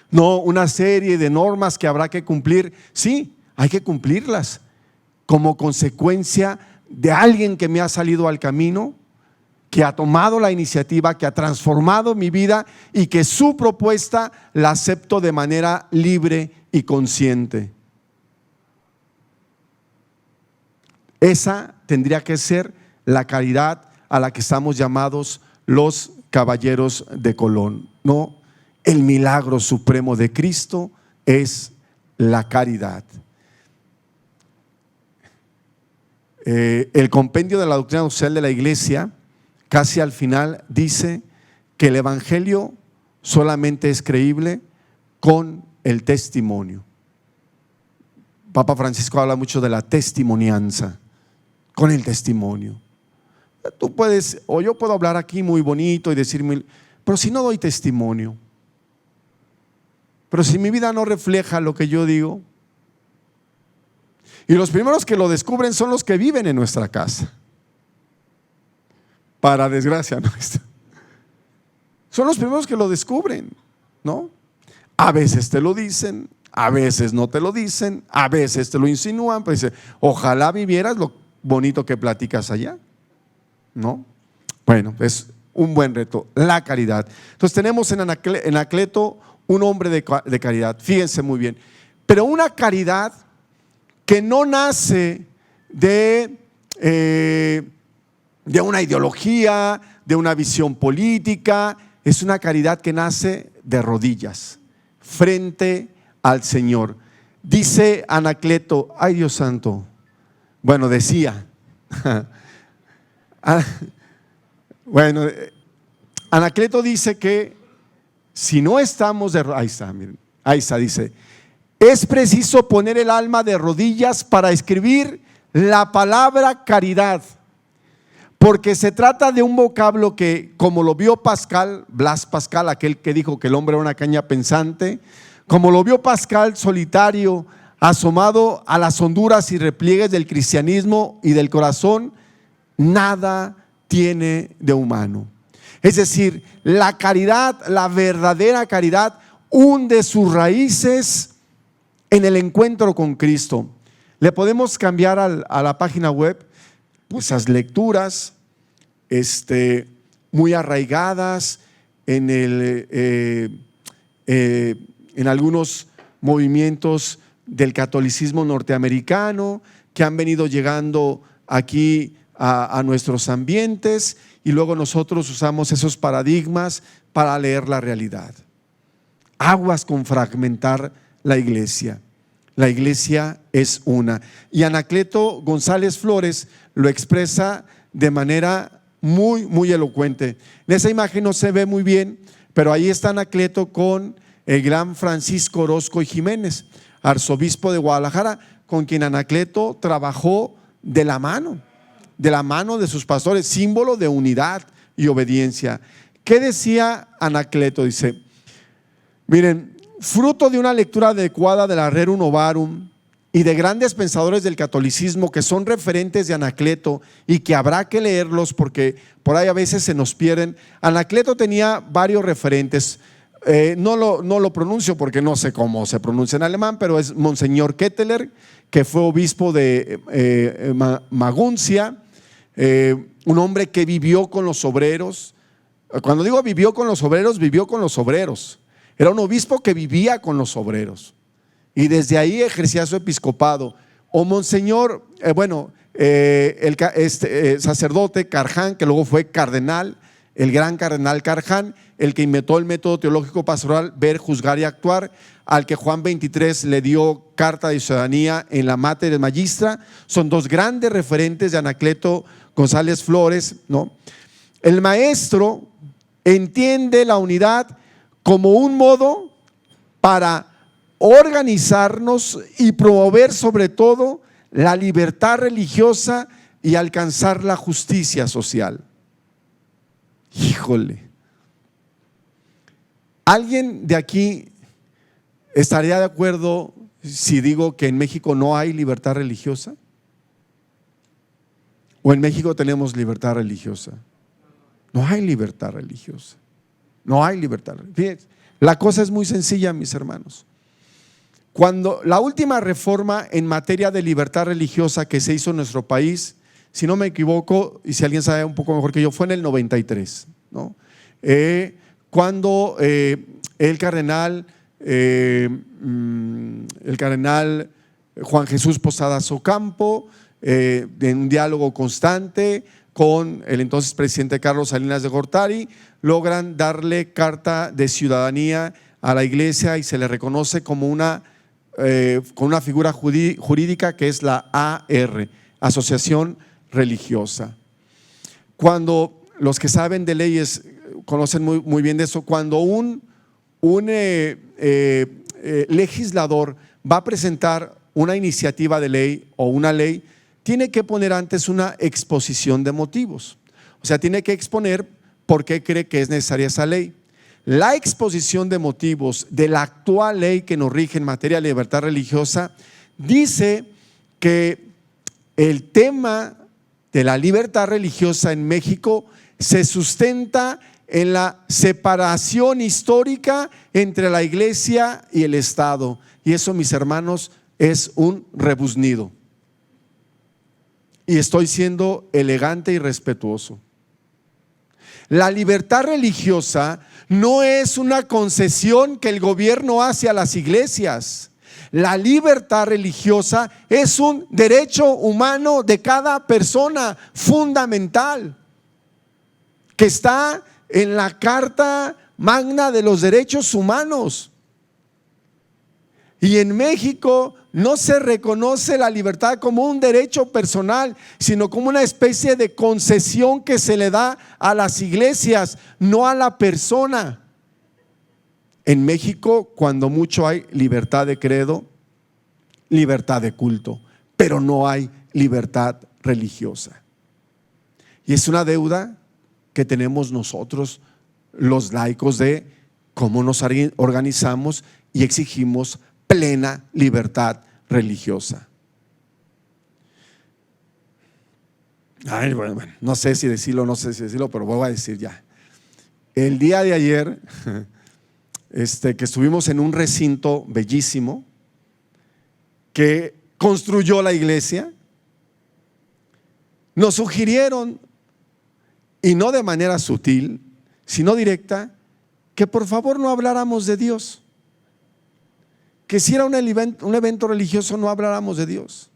No una serie de normas que habrá que cumplir. Sí, hay que cumplirlas como consecuencia de alguien que me ha salido al camino, que ha tomado la iniciativa, que ha transformado mi vida y que su propuesta la acepto de manera libre y consciente. Esa tendría que ser la caridad a la que estamos llamados los caballeros de Colón. No, el milagro supremo de Cristo es la caridad. El compendio de la doctrina social de la Iglesia, casi al final, dice que el evangelio solamente es creíble con el testimonio. Papa Francisco habla mucho de la testimonianza, con el testimonio. Tú puedes, o yo puedo hablar aquí muy bonito y decir mil, pero si no doy testimonio, pero si mi vida no refleja lo que yo digo, y los primeros que lo descubren son los que viven en nuestra casa, para desgracia nuestra. Son los primeros que lo descubren, ¿no? A veces te lo dicen, a veces no te lo dicen, a veces te lo insinúan, pues dice, ojalá vivieras lo bonito que platicas allá, ¿no? Bueno, es un buen reto, la caridad. Entonces tenemos en Anacleto un hombre de caridad, fíjense muy bien, pero una caridad que no nace de una ideología, de una visión política, es una caridad que nace de rodillas, frente al Señor. Dice Anacleto, ay Dios santo, bueno, decía, bueno, Anacleto dice que si no estamos de rodillas, ahí está, miren, ahí está, dice, es preciso poner el alma de rodillas para escribir la palabra caridad, porque se trata de un vocablo que, como lo vio Pascal, Blas Pascal, aquel que dijo que el hombre era una caña pensante, como lo vio Pascal solitario, asomado a las honduras y repliegues del cristianismo y del corazón, nada tiene de humano. Es decir, la caridad, la verdadera caridad, hunde sus raíces en el encuentro con Cristo. Le podemos cambiar a la página web esas lecturas muy arraigadas en algunos movimientos del catolicismo norteamericano que han venido llegando aquí a nuestros ambientes, y luego nosotros usamos esos paradigmas para leer la realidad. Aguas con fragmentar la iglesia. La iglesia es una. Y Anacleto González Flores lo expresa de manera muy, muy elocuente. En esa imagen no se ve muy bien, pero ahí está Anacleto con el gran Francisco Orozco y Jiménez, arzobispo de Guadalajara, con quien Anacleto trabajó de la mano de sus pastores, símbolo de unidad y obediencia. ¿Qué decía Anacleto? Dice, miren, fruto de una lectura adecuada de la Rerum Novarum y de grandes pensadores del catolicismo que son referentes de Anacleto y que habrá que leerlos porque por ahí a veces se nos pierden. Anacleto tenía varios referentes, no lo pronuncio porque no sé cómo se pronuncia en alemán, pero es Monseñor Ketteler, que fue obispo de Maguncia, un hombre que vivió con los obreros. Cuando digo vivió con los obreros, vivió con los obreros. Era un obispo que vivía con los obreros y desde ahí ejercía su episcopado. O Monseñor, sacerdote Carján, que luego fue cardenal, el gran cardenal Carján, el que inventó el método teológico pastoral, ver, juzgar y actuar, al que Juan 23 le dio carta de ciudadanía en la Mater Magistra. Son dos grandes referentes de Anacleto González Flores, ¿no? El maestro entiende la unidad como un modo para organizarnos y promover sobre todo la libertad religiosa y alcanzar la justicia social. Híjole, ¿alguien de aquí estaría de acuerdo si digo que en México no hay libertad religiosa? ¿O en México tenemos libertad religiosa? No hay libertad religiosa. No hay libertad religiosa. Fíjense, la cosa es muy sencilla, mis hermanos. Cuando la última reforma en materia de libertad religiosa que se hizo en nuestro país, si no me equivoco, y si alguien sabe un poco mejor que yo, fue en el 93, ¿no? Cuando el cardenal Juan Jesús Posadas Ocampo, en un diálogo constante con el entonces presidente Carlos Salinas de Gortari, logran darle carta de ciudadanía a la iglesia y se le reconoce como con una figura jurídica que es la AR, Asociación Religiosa. Cuando los que saben de leyes conocen muy bien de eso, cuando un legislador va a presentar una iniciativa de ley o una ley, tiene que poner antes una exposición de motivos. O sea, tiene que exponer por qué cree que es necesaria esa ley. La exposición de motivos de la actual ley que nos rige en materia de libertad religiosa dice que el tema de la libertad religiosa en México se sustenta en la separación histórica entre la iglesia y el Estado. Y eso, mis hermanos, es un rebuznido. Y estoy siendo elegante y respetuoso. La libertad religiosa no es una concesión que el gobierno hace a las iglesias. La libertad religiosa es un derecho humano de cada persona fundamental, que está en la Carta Magna de los Derechos Humanos. Y en México no se reconoce la libertad como un derecho personal, sino como una especie de concesión que se le da a las iglesias, no a la persona. En México, cuando mucho, hay libertad de credo, libertad de culto, pero no hay libertad religiosa. Y es una deuda que tenemos nosotros, los laicos, de cómo nos organizamos y exigimos plena libertad religiosa. Bueno, no sé si decirlo, pero voy a decir ya. El día de ayer, que estuvimos en un recinto bellísimo que construyó la iglesia, nos sugirieron, y no de manera sutil, sino directa, que por favor no habláramos de Dios. Que si era un evento religioso no habláramos de Dios.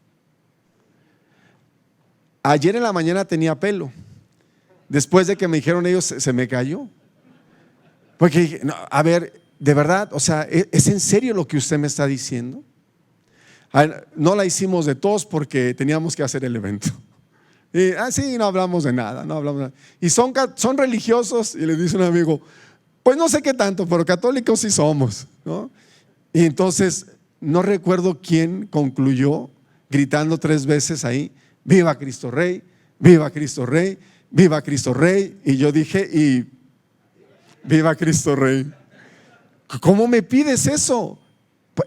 Ayer en la mañana tenía pelo. Después de que me dijeron ellos, se me cayó. Porque dije, no, a ver, de verdad, o sea, ¿es en serio lo que usted me está diciendo? No la hicimos de todos porque teníamos que hacer el evento. Y sí, no hablamos de nada, no hablamos de nada. Y son religiosos, y le dice un amigo, pues no sé qué tanto, pero católicos sí somos, ¿no? Y entonces no recuerdo quién concluyó gritando 3 veces ahí: viva Cristo Rey, viva Cristo Rey, viva Cristo Rey. Y yo dije, y viva Cristo Rey. ¿Cómo me pides eso?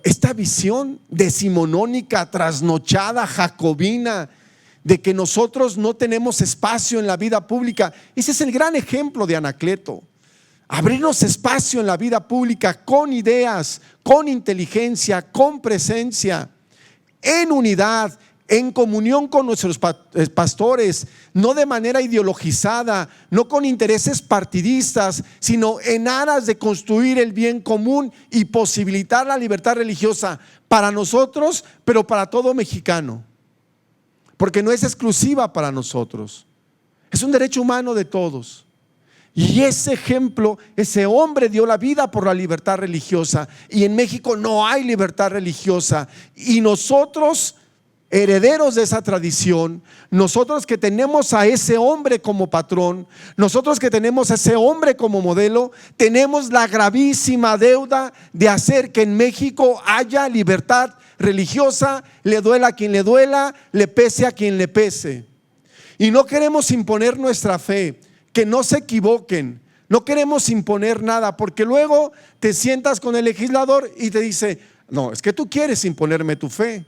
Esta visión decimonónica, trasnochada, jacobina, de que nosotros no tenemos espacio en la vida pública. Ese es el gran ejemplo de Anacleto. Abrirnos espacio en la vida pública con ideas, con inteligencia, con presencia, en unidad, en comunión con nuestros pastores, no de manera ideologizada, no con intereses partidistas, sino en aras de construir el bien común y posibilitar la libertad religiosa para nosotros, pero para todo mexicano, porque no es exclusiva para nosotros, es un derecho humano de todos. Y ese ejemplo, ese hombre dio la vida por la libertad religiosa, y en México no hay libertad religiosa. Y nosotros, herederos de esa tradición, nosotros que tenemos a ese hombre como patrón, nosotros que tenemos a ese hombre como modelo, tenemos la gravísima deuda de hacer que en México haya libertad religiosa, le duela a quien le duela, le pese a quien le pese. Y no queremos imponer nuestra fe. Que no se equivoquen, no queremos imponer nada, porque luego te sientas con el legislador y te dice: No, es que tú quieres imponerme tu fe.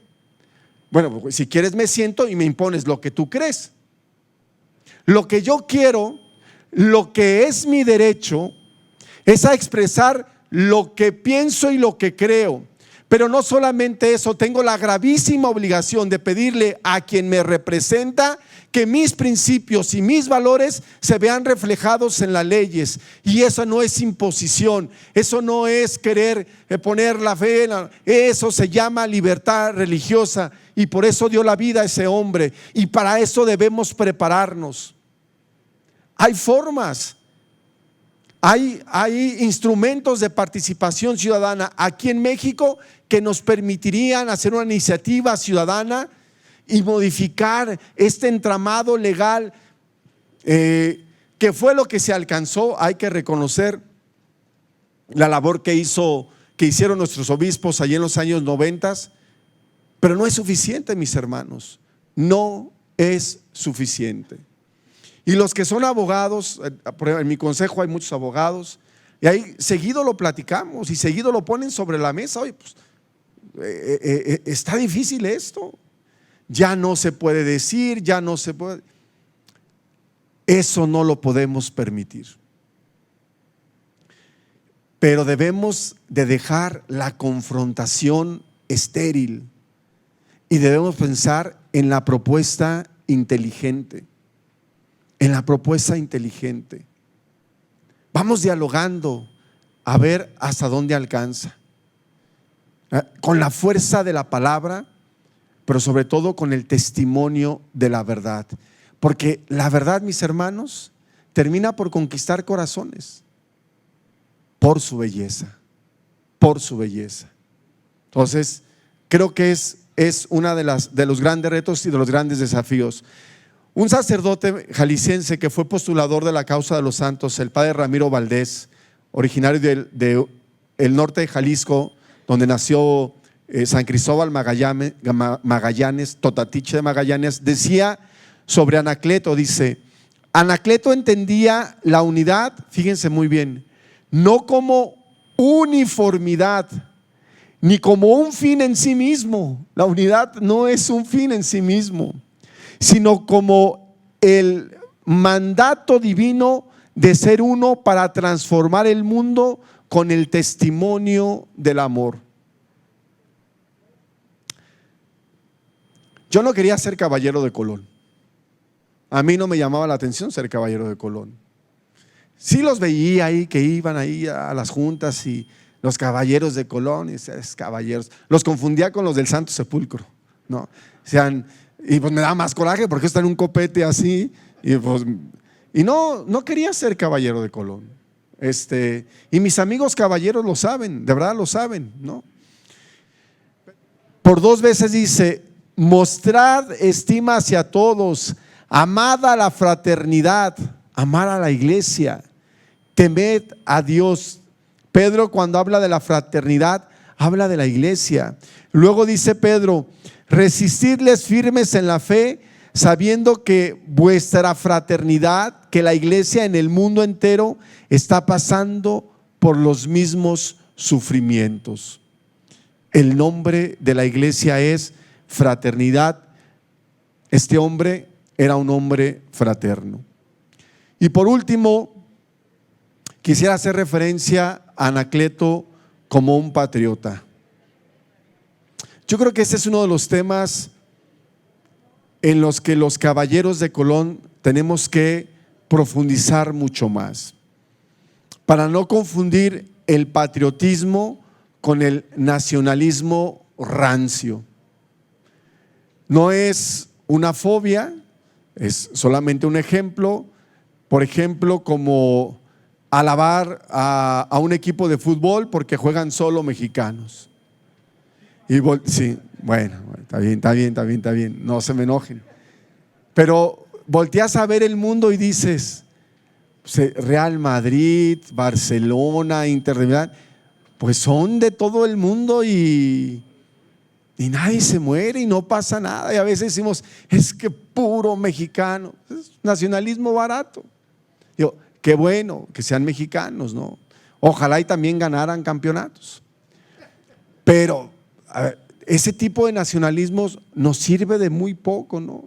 Bueno, pues, si quieres me siento y me impones lo que tú crees. Lo que yo quiero, lo que es mi derecho, es a expresar lo que pienso y lo que creo. Pero no solamente eso, tengo la gravísima obligación de pedirle a quien me representa que mis principios y mis valores se vean reflejados en las leyes. Y eso no es imposición, eso no es querer poner la fe, eso se llama libertad religiosa. Y por eso dio la vida a ese hombre. Y para eso debemos prepararnos. Hay formas. Hay instrumentos de participación ciudadana aquí en México que nos permitirían hacer una iniciativa ciudadana y modificar este entramado legal, que fue lo que se alcanzó. Hay que reconocer la labor que hicieron nuestros obispos allí en los años 90, pero no es suficiente, mis hermanos, no es suficiente. Y los que son abogados, en mi consejo hay muchos abogados, y ahí seguido lo platicamos y seguido lo ponen sobre la mesa. Oye, pues, está difícil esto, ya no se puede decir, ya no se puede. Eso no lo podemos permitir. Pero debemos de dejar la confrontación estéril y debemos pensar en la propuesta inteligente. En la propuesta inteligente. Vamos dialogando a ver hasta dónde alcanza. Con la fuerza de la palabra, pero sobre todo con el testimonio de la verdad. Porque la verdad, mis hermanos, termina por conquistar corazones por su belleza, por su belleza. Entonces, creo que es una de los grandes retos y de los grandes desafíos. Un sacerdote jalisciense que fue postulador de la causa de los santos, el padre Ramiro Valdés, originario del norte de Jalisco, donde nació San Cristóbal Magallanes, Totatiche de Magallanes, decía sobre Anacleto, dice: Anacleto entendía la unidad, fíjense muy bien, no como uniformidad, ni como un fin en sí mismo. La unidad no es un fin en sí mismo, sino como el mandato divino de ser uno para transformar el mundo con el testimonio del amor. Yo no quería ser caballero de Colón. A mí no me llamaba la atención ser caballero de Colón. Sí los veía ahí que iban ahí a las juntas y los caballeros de Colón, y caballeros, los confundía con los del Santo Sepulcro, ¿no? Y pues me da más coraje porque está en un copete así, y no quería ser caballero de Colón. Y mis amigos caballeros lo saben, de verdad lo saben, ¿no? Por 2 veces dice: mostrad estima hacia todos, amad a la fraternidad, amar a la iglesia, temed a Dios. Pedro, cuando habla de la fraternidad, habla de la iglesia. Luego dice Pedro: resistidles firmes en la fe, sabiendo que vuestra fraternidad, que la iglesia en el mundo entero está pasando por los mismos sufrimientos. El nombre de la iglesia es fraternidad. Este hombre era un hombre fraterno. Y por último, quisiera hacer referencia a Anacleto como un patriota. Yo creo que ese es uno de los temas en los que los caballeros de Colón tenemos que profundizar mucho más, para no confundir el patriotismo con el nacionalismo rancio. No es una fobia, es solamente un ejemplo. Por ejemplo, como alabar a un equipo de fútbol porque juegan solo mexicanos. Sí, bueno, está bien, no se me enojen. Pero volteas a ver el mundo y dices: Real Madrid, Barcelona, Inter de Milán, pues son de todo el mundo y nadie se muere y no pasa nada. Y a veces decimos: es que puro mexicano, es nacionalismo barato. Digo, qué bueno que sean mexicanos, ¿no? Ojalá y también ganaran campeonatos. Pero a ver, ese tipo de nacionalismos nos sirve de muy poco, ¿no?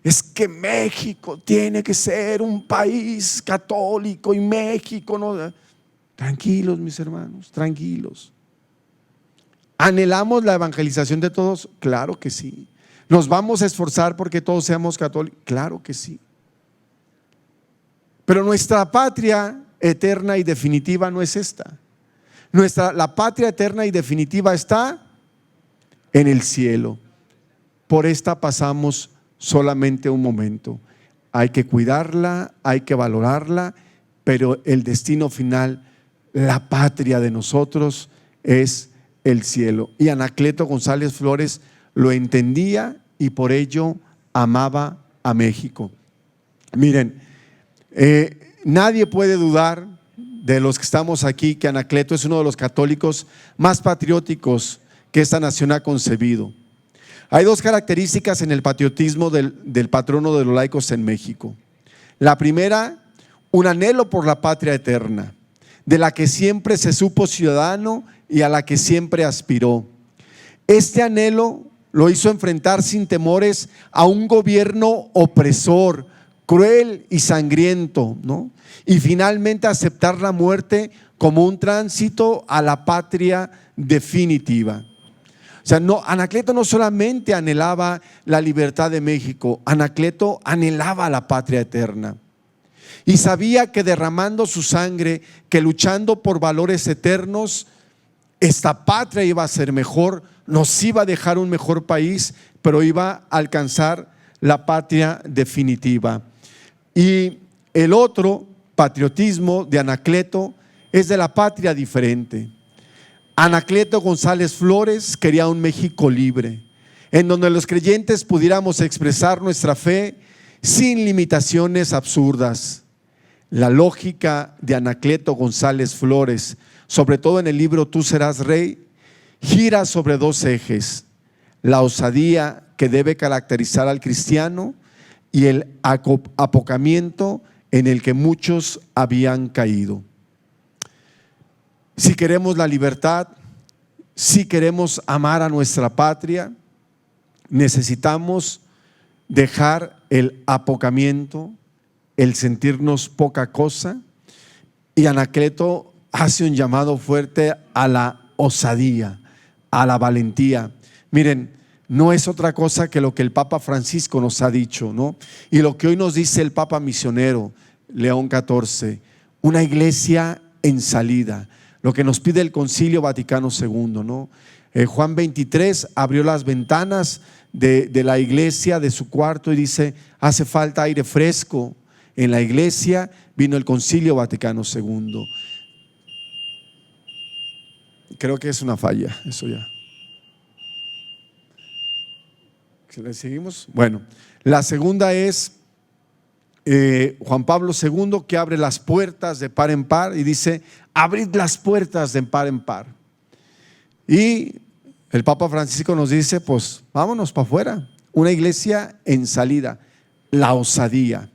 Es que México tiene que ser un país católico y México no. Tranquilos, mis hermanos, tranquilos. ¿Anhelamos la evangelización de todos? Claro que sí. ¿Nos vamos a esforzar porque todos seamos católicos? Claro que sí. Pero nuestra patria eterna y definitiva no es esta. La patria eterna y definitiva está en el cielo. Por esta pasamos solamente un momento. Hay que cuidarla, hay que valorarla, pero el destino final, la patria de nosotros es el cielo. Y Anacleto González Flores lo entendía y por ello amaba a México. Miren, nadie puede dudar de los que estamos aquí que Anacleto es uno de los católicos más patrióticos que esta nación ha concebido. Hay dos características en el patriotismo del patrono de los laicos en México. La primera, un anhelo por la patria eterna, de la que siempre se supo ciudadano y a la que siempre aspiró. Este anhelo lo hizo enfrentar sin temores a un gobierno opresor, cruel y sangriento, ¿no? Y finalmente aceptar la muerte como un tránsito a la patria definitiva. O sea, Anacleto no solamente anhelaba la libertad de México, Anacleto anhelaba la patria eterna. Y sabía que derramando su sangre, que luchando por valores eternos, esta patria iba a ser mejor, nos iba a dejar un mejor país, pero iba a alcanzar la patria definitiva. Y el otro patriotismo de Anacleto es de la patria diferente. Anacleto González Flores quería un México libre, en donde los creyentes pudiéramos expresar nuestra fe sin limitaciones absurdas. La lógica de Anacleto González Flores, sobre todo en el libro Tú serás rey, gira sobre dos ejes: la osadía que debe caracterizar al cristiano y el apocamiento en el que muchos habían caído. Si queremos la libertad, si queremos amar a nuestra patria, necesitamos dejar el apocamiento, el sentirnos poca cosa, y Anacleto hace un llamado fuerte a la osadía, a la valentía. Miren, no es otra cosa que lo que el Papa Francisco nos ha dicho, ¿no? Y lo que hoy nos dice el Papa misionero León XIV, una iglesia en salida, lo que nos pide el Concilio Vaticano II, ¿no? Juan 23 abrió las ventanas de la iglesia, de su cuarto, y dice: hace falta aire fresco en la iglesia. Vino el Concilio Vaticano II. Creo que es una falla, eso ya. ¿Le seguimos? Bueno, la segunda es Juan Pablo II, que abre las puertas de par en par y dice: abrid las puertas de par en par. Y el Papa Francisco nos dice: pues vámonos para afuera, una iglesia en salida, la osadía.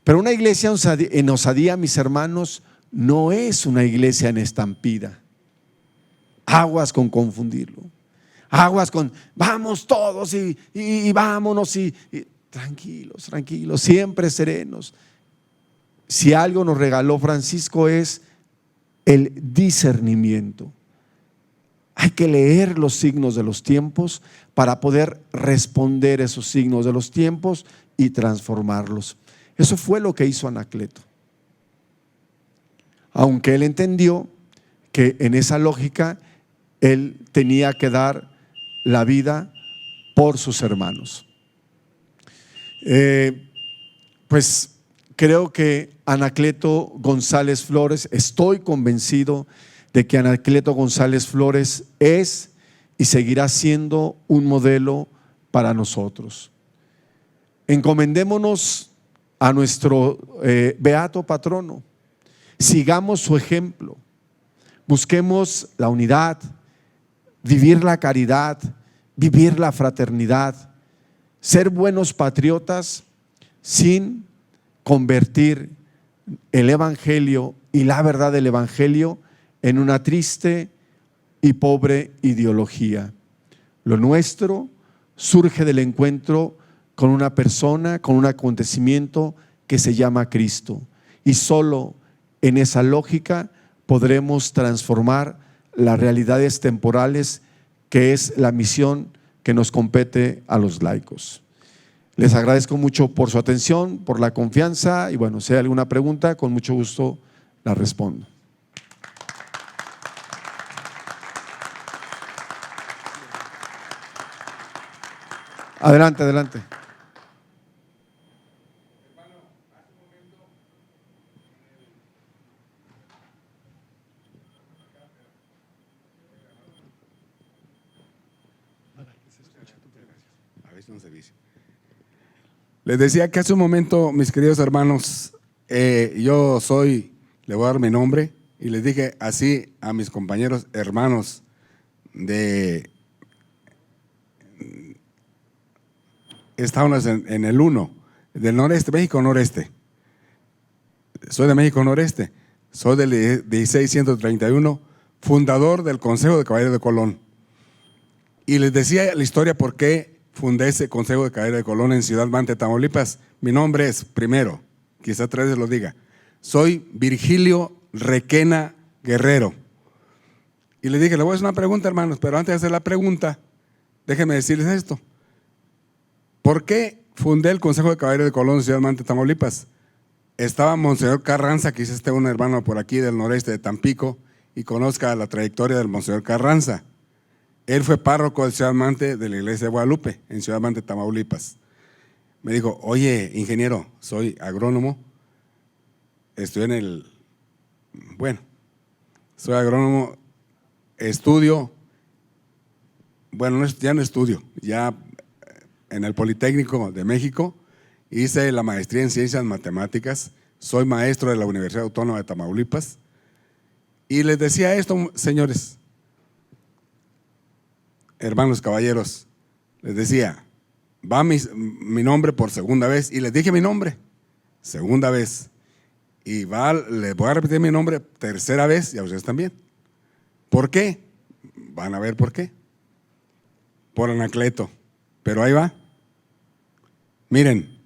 Pero una iglesia en osadía, mis hermanos, no es una iglesia en estampida. Aguas con confundirlo. Aguas con vamos todos y vámonos y tranquilos, tranquilos, siempre serenos. Si algo nos regaló Francisco es el discernimiento. Hay que leer los signos de los tiempos para poder responder esos signos de los tiempos y transformarlos. Eso fue lo que hizo Anacleto. Aunque él entendió que en esa lógica él tenía que dar la vida por sus hermanos. Pues creo que Anacleto González Flores, estoy convencido de que Anacleto González Flores es y seguirá siendo un modelo para nosotros. Encomendémonos a nuestro beato patrono, sigamos su ejemplo, busquemos la unidad, vivir la caridad, vivir la fraternidad, ser buenos patriotas sin convertir el evangelio y la verdad del evangelio en una triste y pobre ideología. Lo nuestro surge del encuentro con una persona, con un acontecimiento que se llama Cristo. Y solo en esa lógica podremos transformar las realidades temporales, que es la misión que nos compete a los laicos. Les agradezco mucho por su atención, por la confianza y bueno, si hay alguna pregunta, con mucho gusto la respondo. Adelante, adelante. A veces no se dice. Les decía que hace un momento, mis queridos hermanos, yo soy, le voy a dar mi nombre, y les dije así a mis compañeros hermanos estábamos en el 1, del noreste, México noreste. Soy de México noreste, soy del 1631, fundador del Consejo de Caballeros de Colón. Y les decía la historia por qué fundé ese Consejo de Caballeros de Colón en Ciudad Mante, Tamaulipas. Mi nombre es, primero, quizá 3 veces lo diga, soy Virgilio Requena Guerrero. Y les dije, le voy a hacer una pregunta, hermanos, pero antes de hacer la pregunta, déjenme decirles esto. ¿Por qué fundé el Consejo de Caballeros de Colón en Ciudad Mante, Tamaulipas? Estaba Monseñor Carranza, quizás esté un hermano por aquí del noreste de Tampico y conozca la trayectoria del Monseñor Carranza. Él fue párroco de Ciudad Mante de la iglesia de Guadalupe, en Ciudad Mante, Tamaulipas. Me dijo, oye, ingeniero, soy agrónomo, estoy soy agrónomo, estudio, bueno, ya no estudio, ya en el Politécnico de México, hice la maestría en Ciencias Matemáticas, soy maestro de la Universidad Autónoma de Tamaulipas, y les decía esto, señores, hermanos caballeros, les decía, va mi nombre por segunda vez, y les dije mi nombre, segunda vez, y les voy a repetir mi nombre tercera vez, y a ustedes también. ¿Por qué? Van a ver por qué. Por Anacleto, pero ahí va. Miren,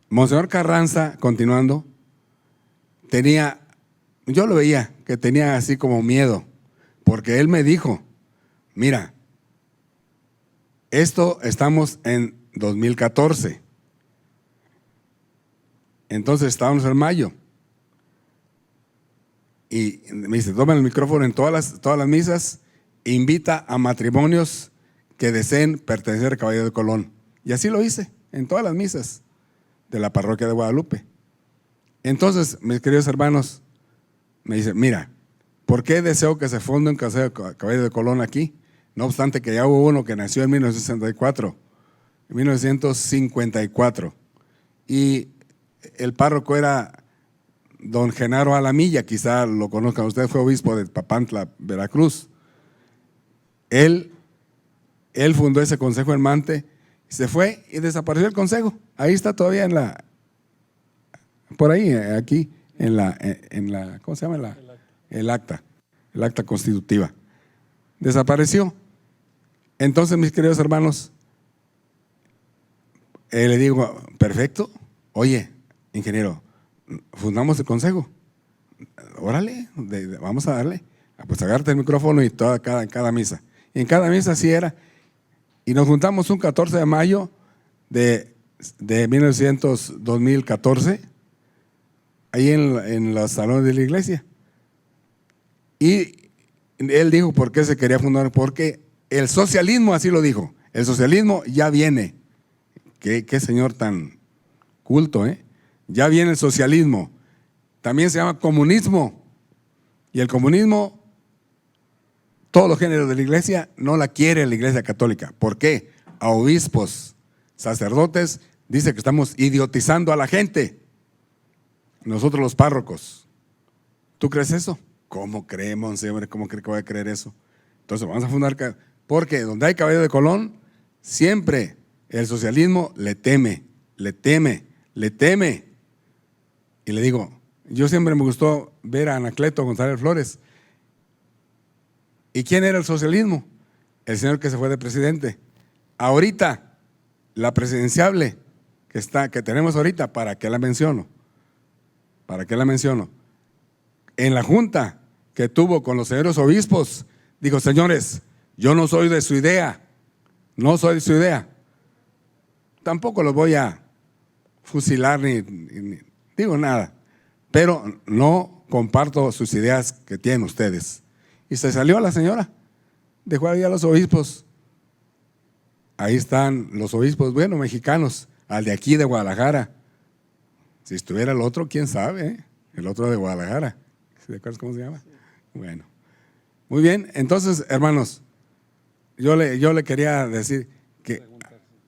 Monseñor Carranza, continuando, yo lo veía, que tenía así como miedo, porque él me dijo, mira, estamos en 2014, entonces estábamos en mayo, y me dice, toma el micrófono en todas las misas, invita a matrimonios que deseen pertenecer al Caballero de Colón, y así lo hice, en todas las misas de la parroquia de Guadalupe. Entonces, mis queridos hermanos, me dice, mira, ¿por qué deseo que se funde un Caballero de Colón aquí? No obstante que ya hubo uno que nació en 1954, y el párroco era don Genaro Alamilla, quizá lo conozcan ustedes, fue obispo de Papantla, Veracruz. Él fundó ese consejo en Mante, se fue y desapareció el consejo. Ahí está todavía por ahí, aquí, en la ¿cómo se llama? El acta constitutiva. Desapareció. Entonces, mis queridos hermanos, le digo, perfecto, oye, ingeniero, fundamos el consejo, órale, vamos a darle, pues agárrate el micrófono y cada misa. Y en cada misa así era, y nos juntamos un 14 de mayo de 2014, ahí en los salones de la iglesia. Y él dijo por qué se quería fundar, porque el socialismo, así lo dijo, el socialismo ya viene. Qué señor tan culto, ¿eh? Ya viene el socialismo. También se llama comunismo. Y el comunismo, todos los géneros de la iglesia no la quiere la iglesia católica. ¿Por qué? A obispos, sacerdotes, dice que estamos idiotizando a la gente. Nosotros los párrocos. ¿Tú crees eso? ¿Cómo creemos, Monseñor? ¿Cómo cree que voy a creer eso? Entonces vamos a fundar, porque donde hay Caballero de Colón, siempre el socialismo le teme. Y le digo, yo siempre me gustó ver a Anacleto González Flores. ¿Y quién era el socialismo? El señor que se fue de presidente. Ahorita, la presidenciable que tenemos ahorita, ¿para qué la menciono? ¿Para qué la menciono? En la junta que tuvo con los señores obispos, dijo: señores, yo no soy de su idea, no soy de su idea. Tampoco los voy a fusilar ni digo nada, pero no comparto sus ideas que tienen ustedes. Y se salió la señora, dejó ahí a los obispos. Ahí están los obispos, bueno, mexicanos, al de aquí de Guadalajara. Si estuviera el otro, quién sabe, ¿eh? El otro de Guadalajara. ¿Se acuerdan cómo se llama? Bueno, muy bien. Entonces, hermanos, yo le quería decir que,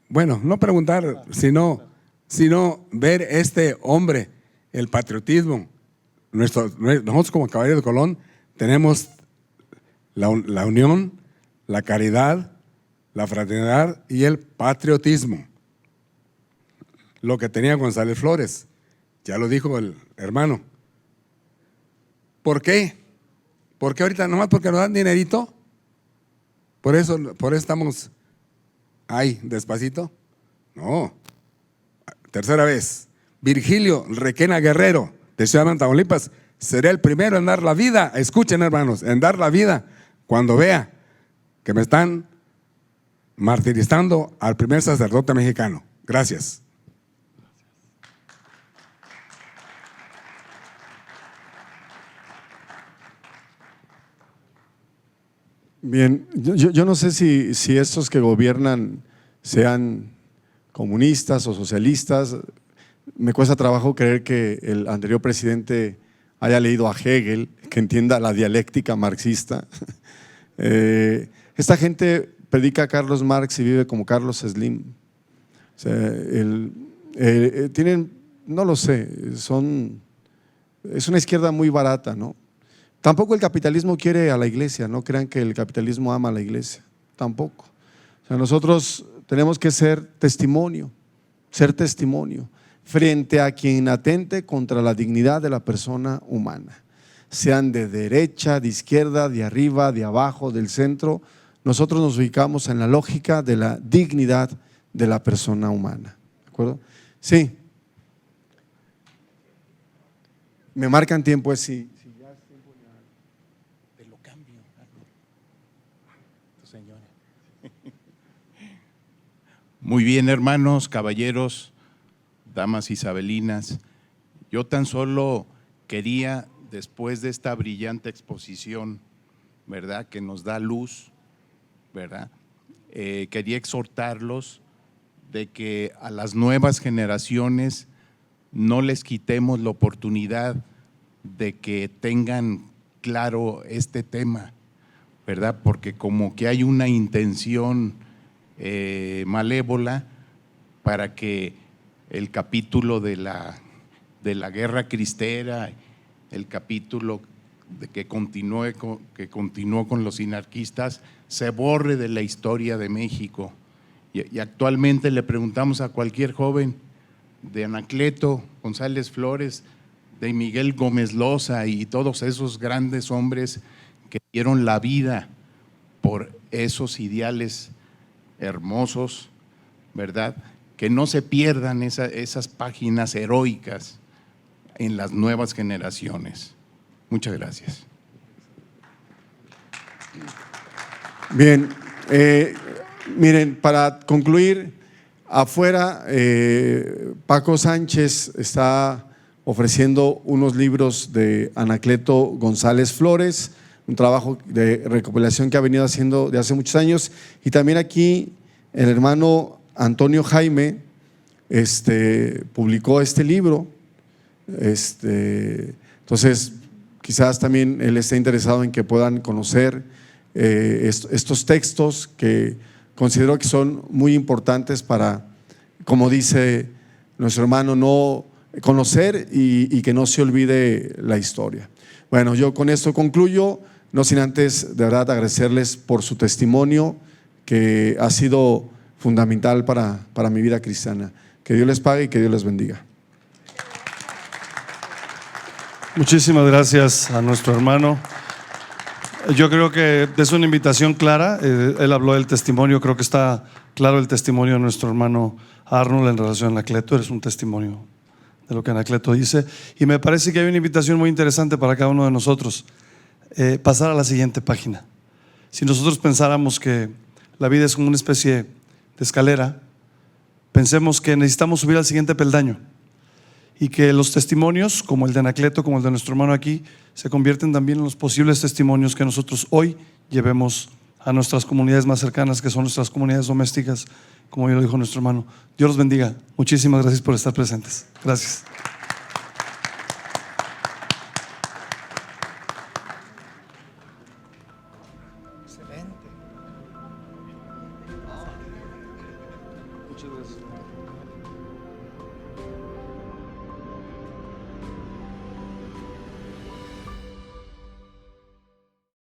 bueno, no preguntar, sino ver este hombre, el patriotismo. Nosotros como Caballeros de Colón tenemos la unión, la caridad, la fraternidad y el patriotismo. Lo que tenía González Flores, ya lo dijo el hermano. ¿Por qué? ¿Por qué ahorita nomás porque nos dan dinerito? Por eso estamos ahí, despacito. No. Tercera vez. Virgilio Requena Guerrero, de Ciudad de Tamaulipas, será el primero en dar la vida. Escuchen, hermanos, en dar la vida cuando vea que me están martirizando al primer sacerdote mexicano. Gracias. Bien, yo no sé si estos que gobiernan sean comunistas o socialistas. Me cuesta trabajo creer que el anterior presidente haya leído a Hegel, que entienda la dialéctica marxista. Esta gente predica a Carlos Marx y vive como Carlos Slim. O sea, tienen, no lo sé, es una izquierda muy barata, ¿no? Tampoco el capitalismo quiere a la iglesia, no crean que el capitalismo ama a la iglesia, tampoco. O sea, nosotros tenemos que ser testimonio frente a quien atente contra la dignidad de la persona humana, sean de derecha, de izquierda, de arriba, de abajo, del centro. Nosotros nos ubicamos en la lógica de la dignidad de la persona humana, ¿de acuerdo? Sí. Me marcan tiempo, sí. Muy bien, hermanos, caballeros, damas isabelinas. Yo tan solo quería, después de esta brillante exposición, ¿verdad?, que nos da luz, ¿verdad?, quería exhortarlos de que a las nuevas generaciones no les quitemos la oportunidad de que tengan claro este tema, ¿verdad?, porque como que hay una intención malévola para que el capítulo de la guerra cristera, el capítulo de que continuó con los sinarquistas, se borre de la historia de México. Y actualmente le preguntamos a cualquier joven de Anacleto González Flores, de Miguel Gómez Loza y todos esos grandes hombres que dieron la vida por esos ideales hermosos, ¿verdad?, que no se pierdan esas páginas heroicas en las nuevas generaciones. Muchas gracias. Bien, miren, para concluir, afuera Paco Sánchez está ofreciendo unos libros de Anacleto González Flores, un trabajo de recopilación que ha venido haciendo de hace muchos años, y también aquí el hermano Antonio Jaime publicó este libro. Entonces, quizás también él esté interesado en que puedan conocer estos textos que considero que son muy importantes para, como dice nuestro hermano, no conocer y que no se olvide la historia. Bueno, yo con esto concluyo, no sin antes de verdad agradecerles por su testimonio, que ha sido fundamental para mi vida cristiana. Que Dios les pague y que Dios les bendiga. Muchísimas gracias a nuestro hermano. Yo creo que es una invitación clara. Él habló del testimonio. Creo que está claro el testimonio de nuestro hermano Arnold en relación a Anacleto. Eres un testimonio de lo que Anacleto dice. Y me parece que hay una invitación muy interesante para cada uno de nosotros. Pasar a la siguiente página. Si nosotros pensáramos que la vida es como una especie de escalera, pensemos que necesitamos subir al siguiente peldaño. Y que los testimonios, como el de Anacleto, como el de nuestro hermano aquí, se convierten también en los posibles testimonios que nosotros hoy llevemos a nuestras comunidades más cercanas, que son nuestras comunidades domésticas, como ya lo dijo nuestro hermano. Dios los bendiga. Muchísimas gracias por estar presentes. Gracias. Excelente. Muchas gracias.